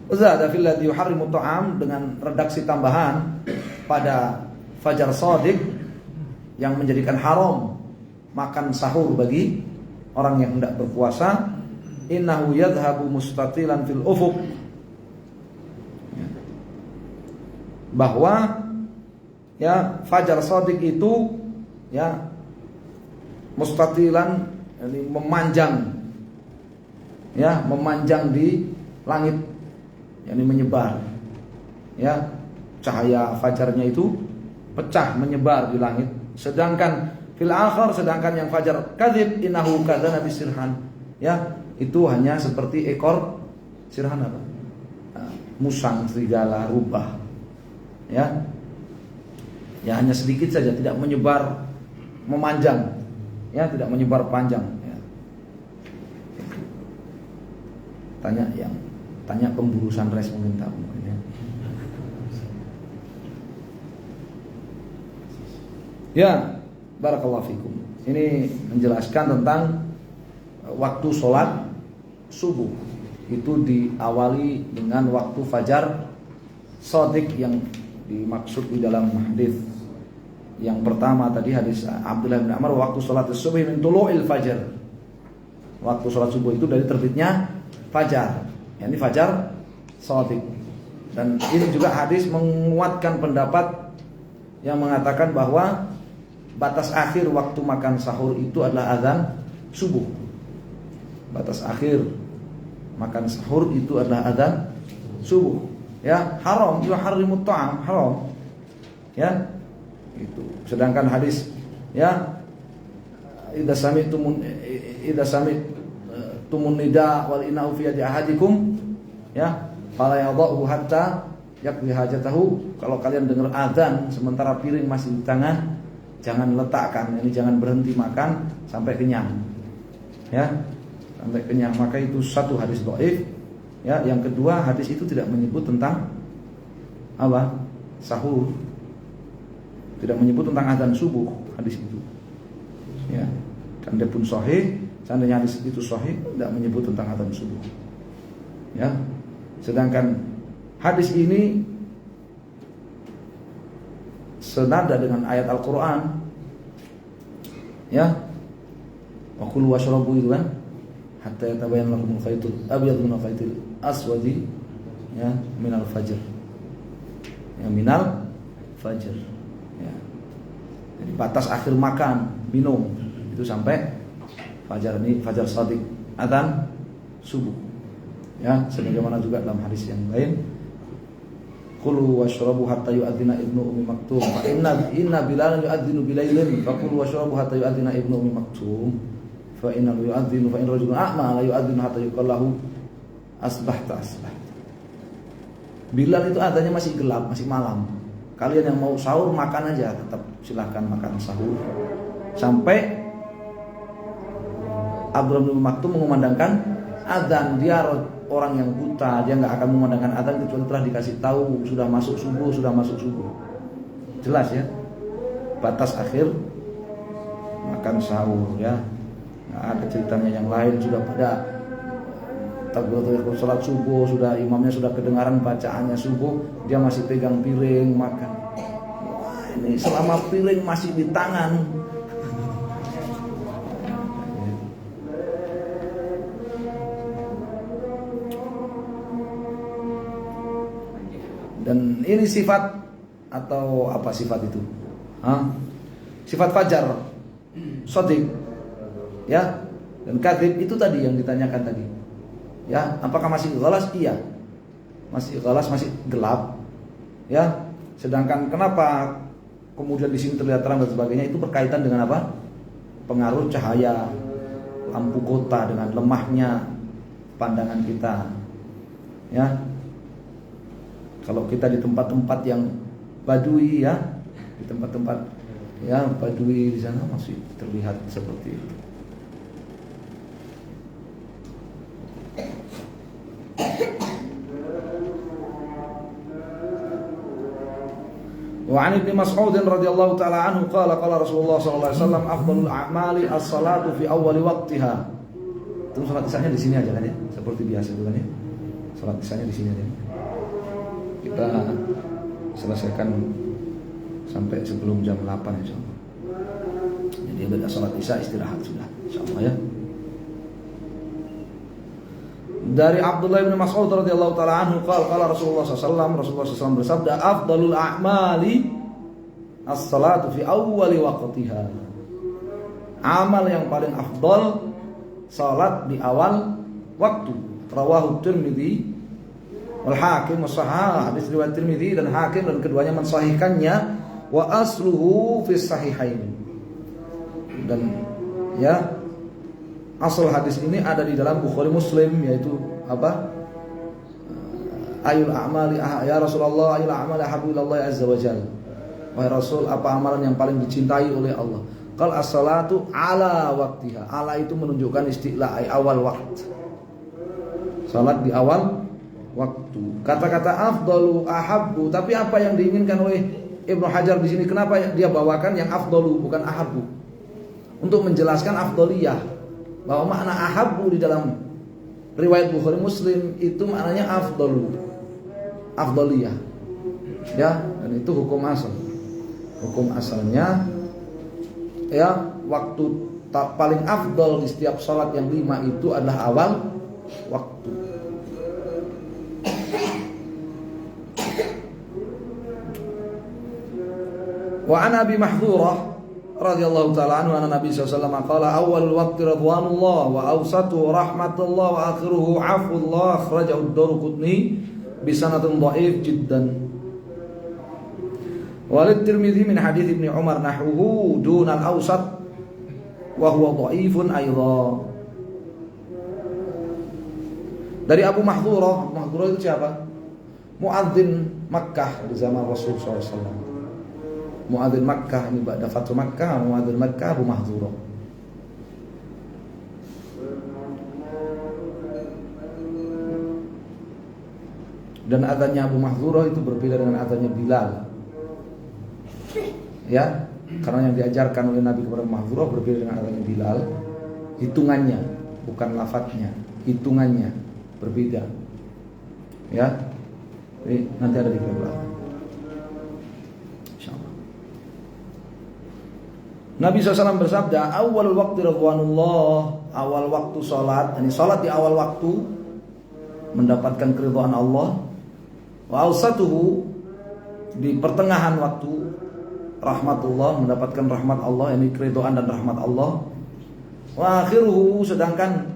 Zada fil ladzi yuharrimu ta'am, dengan redaksi tambahan pada fajar shadiq yang menjadikan haram makan sahur bagi orang yang hendak berpuasa. Innahu yadhhabu mustatilan fil ufuq, bahwa ya fajar shadiq itu ya mustatilan, yani memanjang di langit, yani menyebar, ya cahaya fajarnya itu pecah menyebar di langit. Sedangkan fil akhar, sedangkan yang fajar kadzib innahu kadzana bisirhan, ya itu hanya seperti ekor sirhan apa? Musang, serigala, rubah, ya hanya sedikit saja, tidak menyebar memanjang, ya tidak menyebar panjang. Ya. Tanya pemburu sunrise mungkin tahu. Ya. Ya, barakallahu fikum. Ini menjelaskan tentang waktu sholat subuh. Itu diawali dengan waktu fajar shadiq yang dimaksud di dalam hadis yang pertama tadi, hadis Abdullah bin Amr, waktu sholat subuh min tulu'il fajar. Waktu sholat subuh itu dari terbitnya fajar, yakni fajar shadiq. Dan ini juga hadis menguatkan pendapat yang mengatakan bahwa batas akhir waktu makan sahur itu adalah azan subuh. Batas akhir makan sahur itu adalah azan subuh. Ya, haram, yuharrimut ta'am, haram. Ya, itu. Sedangkan hadis ya idza sami'tumun nida wal ina'u fi yadi ahadikum, ya fala yadhahu hatta yakfi hajatahu. Kalau kalian dengar azan sementara piring masih di tangan, jangan letakkan, ini jangan berhenti makan sampai kenyang. Ya, sampai kenyang. Maka itu satu hadis dhaif. Ya, yang kedua hadis itu tidak menyebut tentang apa? Sahur. Tidak menyebut tentang azan subuh hadis itu. Ya, dan dia pun sahih. Seandainya hadis itu sahih, tidak menyebut tentang azan subuh. Ya, sedangkan hadis ini senada dengan ayat Al-Quran. Ya, wa kulu washrabu itu kan, hatta yatabayyana lakum al-khaytul abyad min al-khaytil aswadi ya minal fajr. Ya, minal fajr. Ya. Jadi batas akhir makan, minum itu sampai fajar, ini fajar shadiq, adzan subuh. Ya, sebagaimana juga dalam hadis yang lain, kulu washrabu hatta yu'adzina ibnu ummi maktum fa inna bilalan yu'adzinu bilailin fa kulu washrabu hatta yu'adzina ibnu ummi maktum fa inna yu'adzinu fa in rajulun a'ma la yu'adzinu hatta yuqallahu asbahta. Bilal itu adanya masih gelap, masih malam. Kalian yang mau sahur makan aja, tetap silahkan makan sahur sampai Abdullah bin Maktum mengumandangkan adzan. Dia orang yang buta, dia nggak akan memandangkan adzan kecuali telah dikasih tahu sudah masuk subuh, sudah masuk subuh. Jelas ya, batas akhir makan sahur ya. Nggak ada ceritanya yang lain, sudah pada takbiratul salat subuh, sudah imamnya sudah kedengaran bacaannya subuh, dia masih pegang piring makan. Wah, ini selama piring masih di tangan. Dan ini sifat atau apa sifat itu? Sifat fajar, shadiq, ya. Dan kadzib itu tadi yang ditanyakan tadi. Ya, apakah masih ghalas? Iya. Masih ghalas, masih gelap. Ya. Sedangkan kenapa kemudian di sini terlihat terang dan sebagainya, itu berkaitan dengan apa? Pengaruh cahaya lampu kota dengan lemahnya pandangan kita. Ya. Kalau kita di tempat-tempat yang badui ya, di tempat-tempat ya badui di sana masih terlihat seperti itu. Wa 'an Ibnu Mas'ud radhiyallahu taala anhu qala qala Rasulullah sallallahu alaihi wasallam afdhalul a'mali as-salatu fi awwali waqtiha. Itu salat isya di sini aja kan ya, seperti biasa bukan ya. Salat isya di sini aja. Kita selesaikan sampai sebelum jam 8 insyaallah. Jadi beda salat isya istirahat sudah insyaallah ya. Dari Abdullah bin Mas'ud radhiyallahu taala anhu qala Rasulullah SAW bersabda afdalul a'mali as-salatu fi awwali waqtiha. Amal yang paling afdal salat di awal waktu. Rawahu Tirmidzi wal Hakim was-Sahih, hadis riwayat Tirmidzi dan Hakim dan keduanya mensahihkannya, wa asluhu fi sahihain. Dan ya, asal hadis ini ada di dalam Bukhari Muslim, yaitu apa? Ayul a'mali ya Rasulullah, ayul a'mali ahabbu ilallah azza wa jalla. Wahai Rasul, apa amalan yang paling dicintai oleh Allah? Qal as-salatu ala waqtiha. Ala itu menunjukkan istilah awal waktu. Salat di awal waktu. Kata-kata afdalu, ahabbu, tapi apa yang diinginkan oleh Ibnu Hajar di sini? Kenapa dia bawakan yang afdalu bukan ahabbu? Untuk menjelaskan afdaliyah, bahwa makna ahabbu di dalam riwayat Bukhari Muslim itu maknanya afdalu, afdaliyah. Ya, dan itu hukum asal. Hukum asalnya ya, waktu paling afdal di setiap salat yang 5 itu adalah awal waktu. Wa an Abi Mahdhurah radhiyallahu ta'ala anhu anna Nabi sallallahu alaihi wasallam qala awwalul waqti ridwanullah wa awsatuhu rahmatullah wa akhiruhu 'afwullah, akhrajahu ad-Darqutni bi sanadin dha'if jiddan. Wa at-Tirmidzi min hadits Ibnu Umar nahwuhu dun al-awsat wa huwa dha'ifun aidha. Dari Abu Mahdhurah. Abu Mahdhurah itu siapa? Muadzin Makkah di zaman Rasulullah SAW. Muadzin Makkah, ini pada Fathu Makkah, Muadzin Makkah Abu Mahdhurah. Dan adzannya Abu Mahdhurah itu berbeda dengan adzannya Bilal. Ya, karena yang diajarkan oleh Nabi kepada Abu Mahdhurah berbeda dengan adzannya Bilal. Hitungannya, bukan lafadznya, hitungannya berbeda. Ya. Jadi nanti ada di belakang. Insyaallah. Nabi SAW bersabda, awal waktu ridwanullah, awal waktu salat, ini salat di awal waktu mendapatkan keridhaan Allah. Wa awsatuhu, di pertengahan waktu rahmatullah, mendapatkan rahmat Allah, ini keridhaan dan rahmat Allah. Wa akhiruhu, sedangkan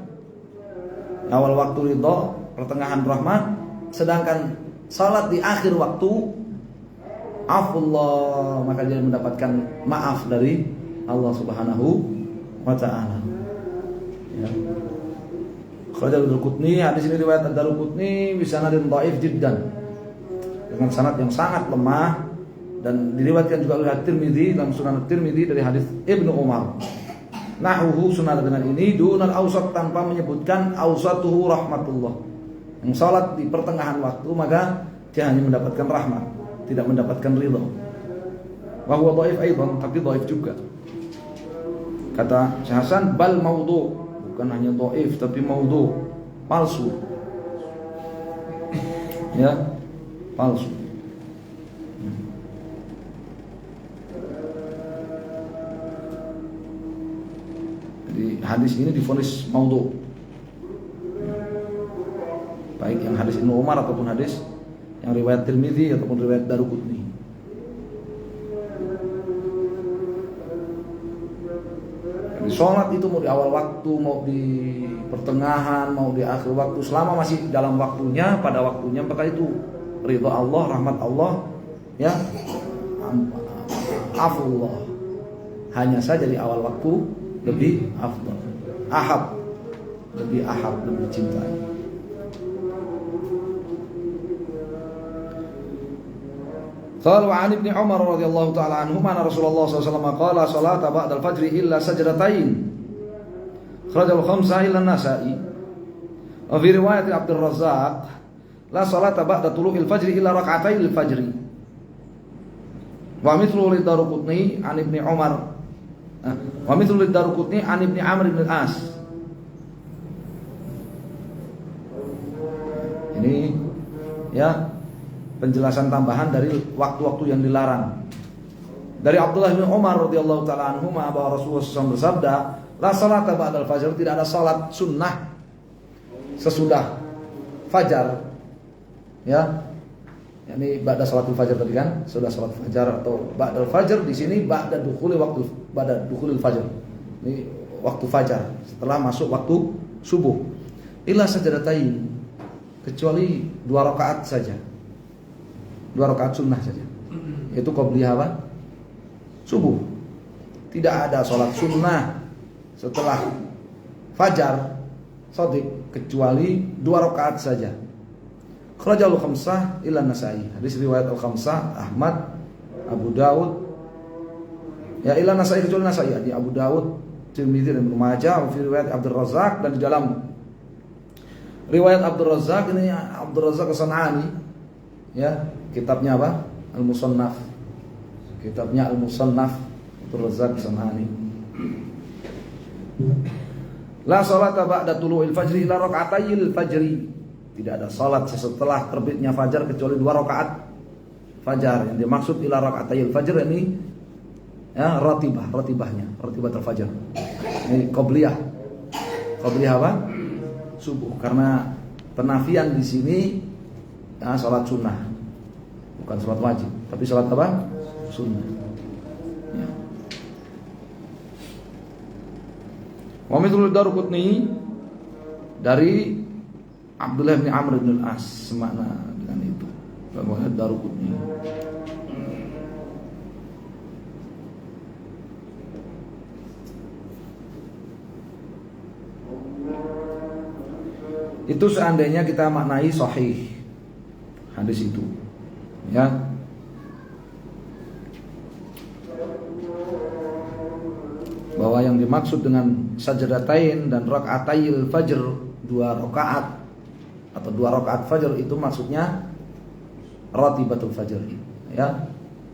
awal waktu ridha, pertengahan rahmat, sedangkan salat di akhir waktu afullah, maka dia mendapatkan maaf dari Allah Subhanahu wa taala. Ya. Kharajal Daruqutni, hadis ini riwayat Daruqutni bi sanadin dhaif jiddan, dengan sanad yang sangat lemah, dan diriwayatkan juga oleh At-Tirmidzi dalam Sunan At-Tirmidzi dari hadis Ibnu Umar. Nahuhu, sunad dengan ini dunal awsat, tanpa menyebutkan awsatuhu rahmatullah. Yang salat di pertengahan waktu maka dia hanya mendapatkan rahmat, tidak mendapatkan ridha. Wa huwa dhaif aidan, tapi dhaif juga. Kata Syekh Hasan, bal maudhu, bukan hanya dhaif tapi maudhu, palsu. Ya, palsu. Jadi hadis ini divonis maudhu, baik yang hadis Ibnu Umar ataupun hadis yang riwayat Tirmidzi ataupun riwayat Daruqutni. Jadi sholat itu mau di awal waktu, mau di pertengahan, mau di akhir waktu, selama masih dalam waktunya, pada waktunya, maka itu ridha Allah, rahmat Allah, ya, afullah. Hanya saja di awal waktu lebih afdal, ahab, lebih cintai. Qala wa 'an Ibnu Umar radhiyallahu ta'ala anhuma anna Rasulullah sallallahu alaihi wasallam qala salata ba'da al-fajr illa sajdatain. Kharajal khamsah illa an-Nasa'i. Wa fi riwayat Abdul Razzaq la salata ba'da tulu'il fajr illa rak'atayil fajr. Wa mithlu Daruqutni 'an Ibnu Umar. Wa mithlu Daruqutni 'an Ibnu Amr bin al-As. Ini ya penjelasan tambahan dari waktu-waktu yang dilarang. Dari Abdullah bin Umar radhiyallahu taala anhuma bahwa Rasulullah SAW bersabda, la salata ba'dal fajr, tidak ada salat sunnah sesudah fajar. Ya. Yani ba'da salatul fajar tadi kan, sudah salat fajar atau ba'dal fajar, di sini ba'da dukhulil fajr. Ini waktu fajar, setelah masuk waktu subuh. Illa sajdatain, kecuali 2 rakaat saja. 2 rakaat sunnah saja. Itu qabliyah apa? Subuh. Tidak ada salat sunnah setelah fajar shadiq kecuali 2 rakaat saja. Kharajal khamsah illa Nasa'i. Hadis riwayat al-khamsah Ahmad, Abu Daud. Ya illa Nasa'i, kecuali Nasa'i, di Abu Daud, Tirmidzi dan Ibnu Majah, fi riwayat Abdul Razzaq, dan di dalam riwayat Abdul Razzaq ini Abdul Razzaq As-San'ani, ya, kitabnya apa? Al-Musannaf. Kitabnya Al-Musannaf Abdul Razzaq As-San'ani. La salata ba'da tulu'il fajri illa rak'atayil fajri. Tidak ada salat setelah terbitnya fajar kecuali 2 rakaat fajar. Yang dimaksud ila rak'atayil fajr ini ya ratibahnya, ratibatul fajar. Ini qabliyah. Qabliyah apa? Subuh. Karena penafian di sini ya, salat sunnah, bukan salat wajib, tapi salat apa? Sunnah. Ya. Wa mithlu Daruqutni, dari Abdullah bin Amr bin al-As, semakna dengan itu. Riwayat Daruqutni. Itu seandainya kita maknai sahih hadis itu, ya. Bahwa yang dimaksud dengan sajdatain dan rakaatayil fajr, 2 rakaat atau 2 rakaat fajr itu maksudnya ratibatul fajr, ya.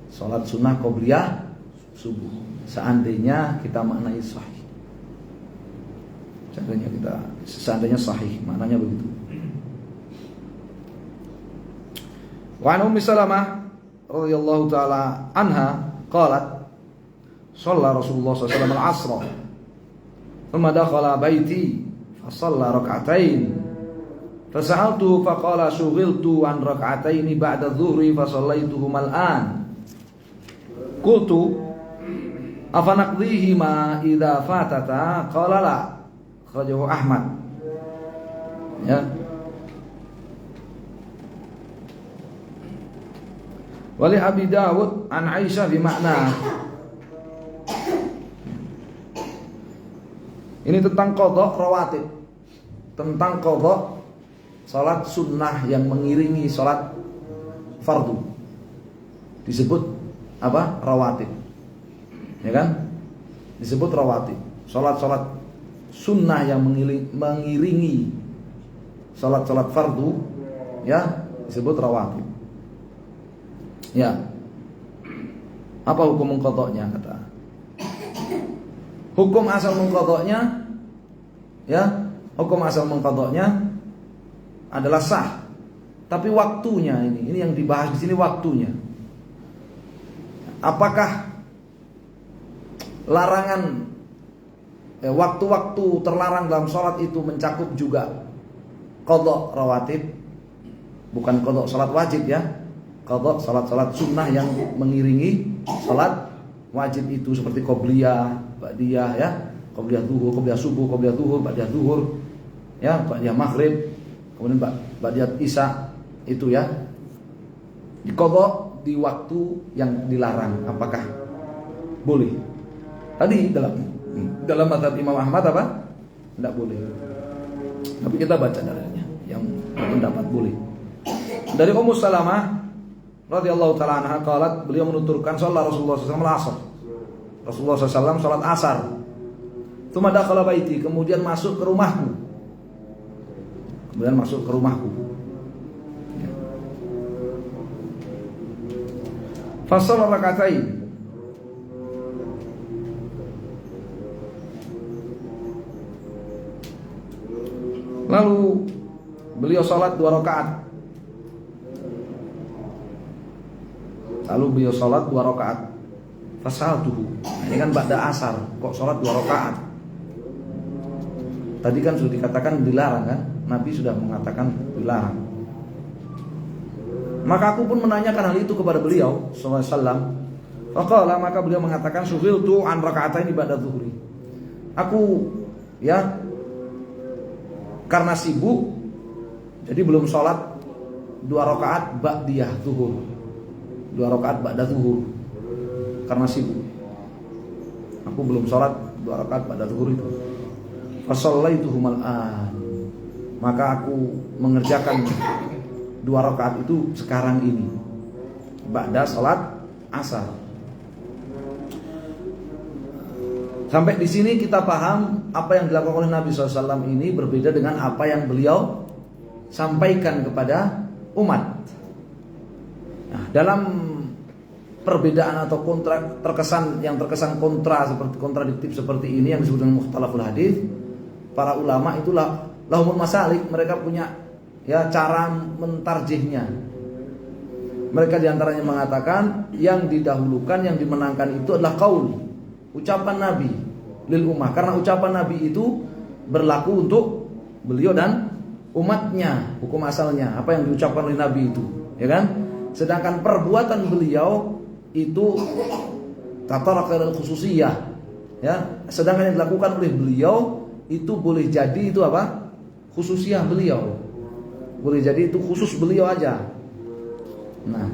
Salat sunnah qobliyah subuh. Seandainya kita maknai sahih. Seandainya sahih, maknanya begitu. Wa an Ummi Salamah radhiyallahu taala anha qalat shalla Rasulullah sallallahu alaihi wasallam al-'asr thumma dakhala baiti fa shalla rak'atain fasa'altu fa qala shughiltu an rak'atain ba'da adh-dhuhri fa shallaituhuma al-an qultu afa naqdihima idza fatata qala la akhrajahu Ahmad, ya. Wali Abi Dawud an Aisyah bi makna. Ini tentang qadha rawatib, tentang qadha salat sunnah yang mengiringi salat fardu. Disebut apa? Rawatib. Ya kan? Disebut rawatib. Salat-salat sunnah yang mengiringi salat-salat fardu, ya, disebut rawatib. Ya. Apa hukum mengqadha'nya, kata? Hukum asal mengqadha'nya, ya, hukum asal mengqadha'nya adalah sah. Tapi waktunya ini yang dibahas di sini, waktunya. Apakah larangan waktu-waktu terlarang dalam sholat itu mencakup juga qadha rawatib, bukan qadha sholat wajib, ya. Qadha sholat-sholat sunnah yang mengiringi sholat wajib itu seperti qobliyah, ba'diyah, ya, qobliyah zuhur, qobliyah subuh, qobliyah zuhur, ba'diyah zuhur, ya, ba'diyah maghrib, kemudian ba'diyah isya, itu, ya. Diqadha di waktu yang dilarang, apakah boleh? Tadi dalam mazhab Imam Ahmad apa? Tidak boleh. Tapi kita baca dalilnya yang pendapat boleh. Dari Ummu Salamah radhiyallahu taala anha qalat, beliau menuturkan salat Rasulullah SAW al-'asr. Rasulullah SAW salat asar. Tsumma dakhala baiti, kemudian masuk ke rumahku. Fa shalla rak'atain. Lalu beliau salat 2 rakaat. Fasaltuhu. Ini kan ba'da asar, kok salat 2 rakaat? Tadi kan sudah dikatakan dilarang, kan? Nabi sudah mengatakan dilarang. Maka aku pun menanyakan hal itu kepada beliau sallallahu alaihi wasallam. Faqala, maka beliau mengatakan sughiltu an raka'ataini ba'da dzuhri. Aku, ya, karena sibuk, jadi belum sholat 2 rakaat ba'diyah zuhur, 2 rakaat ba'da zuhur, karena sibuk. Aku belum sholat 2 rakaat ba'da zuhur itu. Fasallaituhumal an, maka aku mengerjakan 2 rakaat itu sekarang ini, ba'da sholat asar. Sampai di sini kita paham apa yang dilakukan oleh Nabi SAW ini berbeda dengan apa yang beliau sampaikan kepada umat. Nah, dalam perbedaan atau terkesan kontra, seperti kontradiktif seperti ini yang disebut dengan mukhtalaful hadis, para ulama itulah lahumul masalik, mereka punya, ya, cara mentarjihnya. Mereka diantaranya mengatakan yang didahulukan, yang dimenangkan itu adalah qaul, ucapan Nabi lil ummah, karena ucapan Nabi itu berlaku untuk beliau dan umatnya, hukum asalnya apa yang diucapkan oleh Nabi itu, ya kan? Sedangkan perbuatan beliau itu tataraka al-khususiyah, ya. Sedangkan yang dilakukan oleh beliau itu boleh jadi itu apa? Khususiyah beliau. Boleh jadi itu khusus beliau aja. Nah,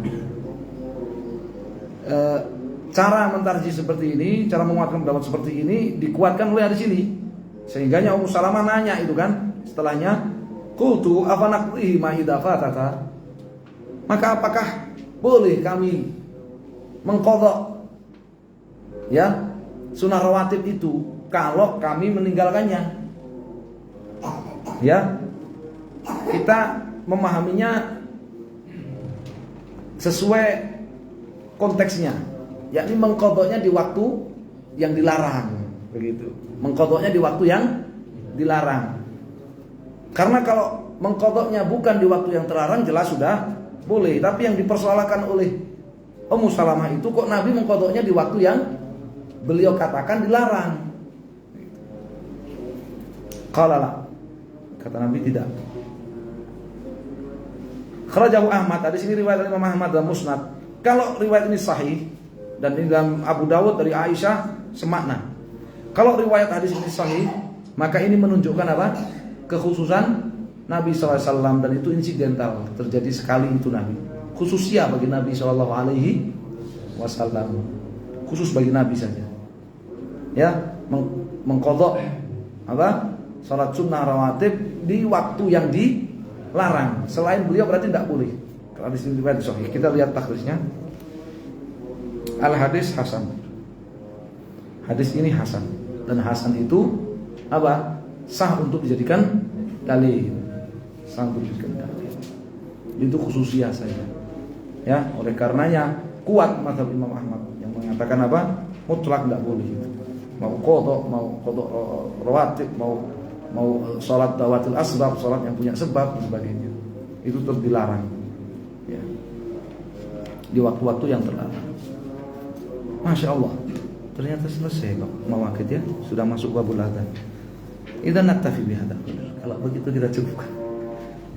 cara mentarjih seperti ini, cara menguatkan pendapat seperti ini dikuatkan oleh hadis ini. Sehingganya Ummu Salamah nanya itu kan, setelahnya Qultu afanaqdihi ma idza fatata? Maka apakah boleh kami mengqadha ya sunnah rawatib itu kalau kami meninggalkannya? Ya, kita memahaminya sesuai konteksnya, yakni mengqadhanya di waktu yang dilarang, begitu. Mengqadhanya di waktu yang dilarang. Karena kalau mengqadhanya bukan di waktu yang terlarang jelas sudah boleh, tapi yang dipersoalkan oleh Ummu Salamah itu kok Nabi mengqadhanya di waktu yang beliau katakan dilarang. Qala la, kata Nabi tidak. Kharajahu Ahmad, ada sini riwayat Imam Ahmad dan Musnad. Kalau riwayat ini sahih dan di dalam Abu Dawud dari Aisyah semakna. Kalau riwayat hadis ini sahih, maka ini menunjukkan apa? Kekhususan Nabi SAW, dan itu insidental, terjadi sekali itu Nabi. Khususia bagi Nabi SAW, khusus bagi Nabi saja. Ya, mengqadha apa? Salat sunnah rawatib di waktu yang dilarang. Selain beliau berarti tidak boleh. Kalau di sini riwayat sahih, kita lihat takhrijnya. Al hadis hasan. Hadis ini hasan, dan hasan itu apa? Sah untuk dijadikan dalil. Sah untuk dijadikan dalil. Itu khususnya saja. Ya, oleh karenanya kuat mazhab Imam Ahmad yang mengatakan apa? Mutlak tidak boleh itu. Mau qadha, mau qadha rawatib, mau salat dawatil asbab, salat yang punya sebab dan sebagainya. Itu tetap dilarang. Ya. Di waktu-waktu yang terlarang. Masya Allah, ternyata selesai kok mawaqit ya, sudah masuk babul adzan. Idzan naktafi bihadzal qadar. Kalau begitu kita cukupkan.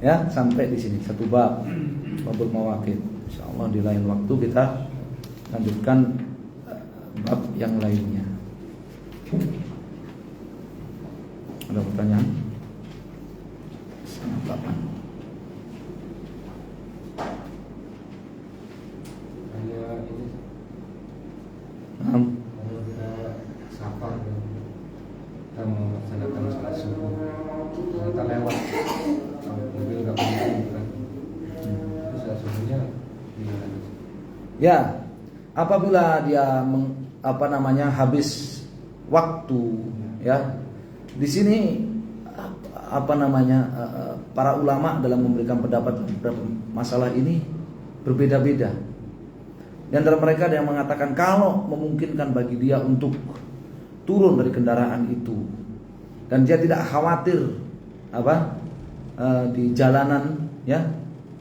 Ya, sampai di sini satu babul mawaqit. Insyaallah di lain waktu kita lanjutkan bab yang lainnya. Ada pertanyaan? Sangat lapang. Kalau kita safar, kita mau melaksanakan sholat subuh, kita lewat mobil nggak mungkin kan? Itu sholat subuhnya gimana? Ya, apabila dia habis waktu, ya, di sini para ulama dalam memberikan pendapat masalah ini berbeda-beda. Di antara mereka ada yang mengatakan kalau memungkinkan bagi dia untuk turun dari kendaraan itu dan dia tidak khawatir di jalanan, ya,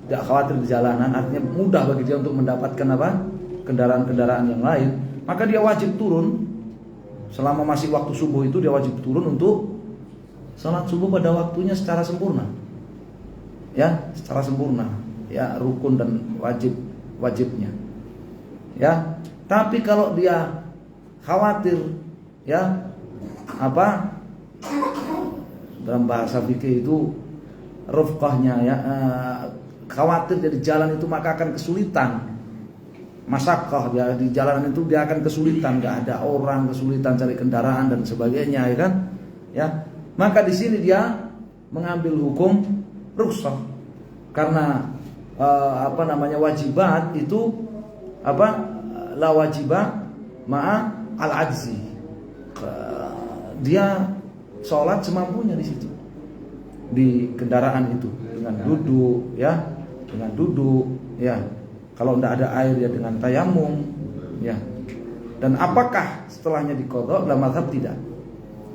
tidak khawatir di jalanan, artinya mudah bagi dia untuk mendapatkan kendaraan-kendaraan yang lain, maka dia wajib turun selama masih waktu subuh itu, dia wajib turun untuk salat subuh pada waktunya secara sempurna, ya, secara sempurna, ya, rukun dan wajibnya. Ya, tapi kalau dia khawatir, ya, dalam bahasa fikih itu rufqahnya, ya, khawatir dari jalan itu maka akan kesulitan, masyaqqah, ya, di jalanan itu dia akan kesulitan, nggak ada orang, kesulitan cari kendaraan dan sebagainya, ya kan, ya, maka di sini dia mengambil hukum rukhsah karena wajibat itu la wajibah ma'a al-ajzi. Dia sholat semampunya di situ, di kendaraan itu, dengan duduk, ya, ya. Kalau tidak ada air ya dengan tayamum, ya. Dan apakah setelahnya diqadha? Dalam mazhab tidak.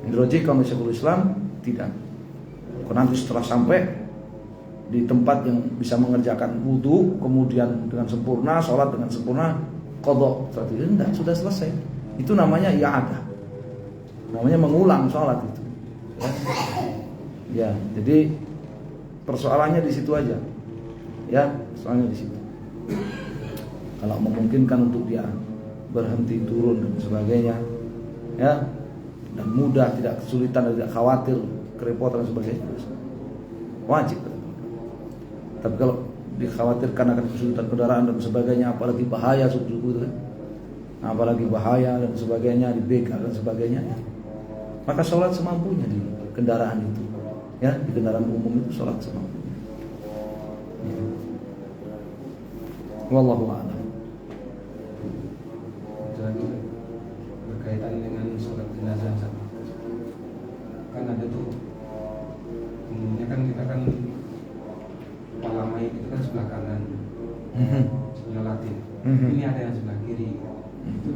Dirajihkan oleh Syekhul Islam tidak. Karena nanti setelah sampai di tempat yang bisa mengerjakan wudu, kemudian dengan sempurna, sholat dengan sempurna, qadha. Berarti tidak, sudah selesai. Itu namanya i'adah. Namanya mengulang sholat itu. Ya, jadi persoalannya di situ aja. Ya, soalnya di situ. Kalau memungkinkan untuk dia berhenti, turun dan sebagainya, ya, dan mudah, tidak kesulitan, tidak khawatir kerepotan dan sebagainya, wajib. Tapi kalau dikhawatirkan akan kesulitan kendaraan dan sebagainya, apalagi bahaya subuh-subuh itu, apalagi bahaya dan sebagainya, dibegal dan sebagainya, maka sholat semampunya di kendaraan itu, Ya, di kendaraan umum itu sholat sama. Ya. Wallahu a'lam. Lagi berkaitan dengan sholat jenazah, kan ada tuh umumnya kan kita kan kepala mayit itu kan sebelah kanan, nyolatin. Ini ada yang sebelah kiri, itu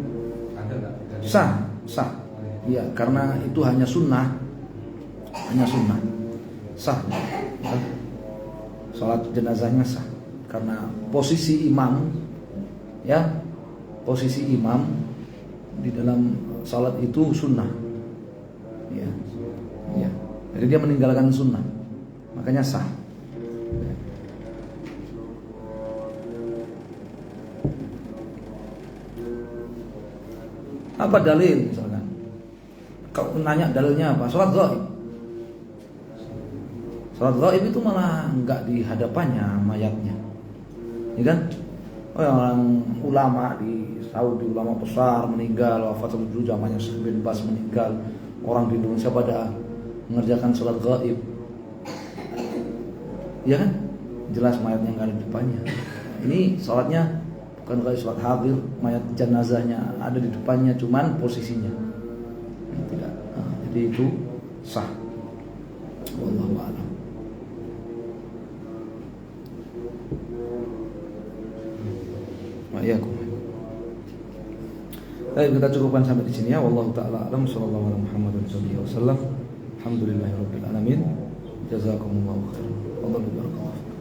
ada nggak? Sah. Ya, karena itu hanya sunnah, sah. Sholat jenazahnya sah, karena posisi imam, ya, posisi imam di dalam sholat itu sunnah, ya. Jadi dia meninggalkan sunnah, makanya sah. Apa dalil misalkan? Kau nanya dalilnya apa? Sholat ghaib. Sholat ghaib itu malah enggak di hadapannya mayatnya, ya kan? Orang ulama di Saudi, ulama besar meninggal, wafat dulu zamannya Syekh bin Baz meninggal. Orang di Indonesia pada mengerjakan sholat ghaib, ya kan? Jelas mayatnya enggak ada di depannya. Ini sholatnya bukan kayak sholat hadir, mayat jenazahnya ada di depannya, cuman posisinya tidak. Jadi itu sah. Wallahu a'lam. Wa'iyyakum. Baik, kita cukupkan sampai di sini ya. Wallahu taala a'lam. Sallallahu alaihi wasallam. Alhamdulillahirabbil alamin. Jazakumullahu khairan. Wallahu a'lam.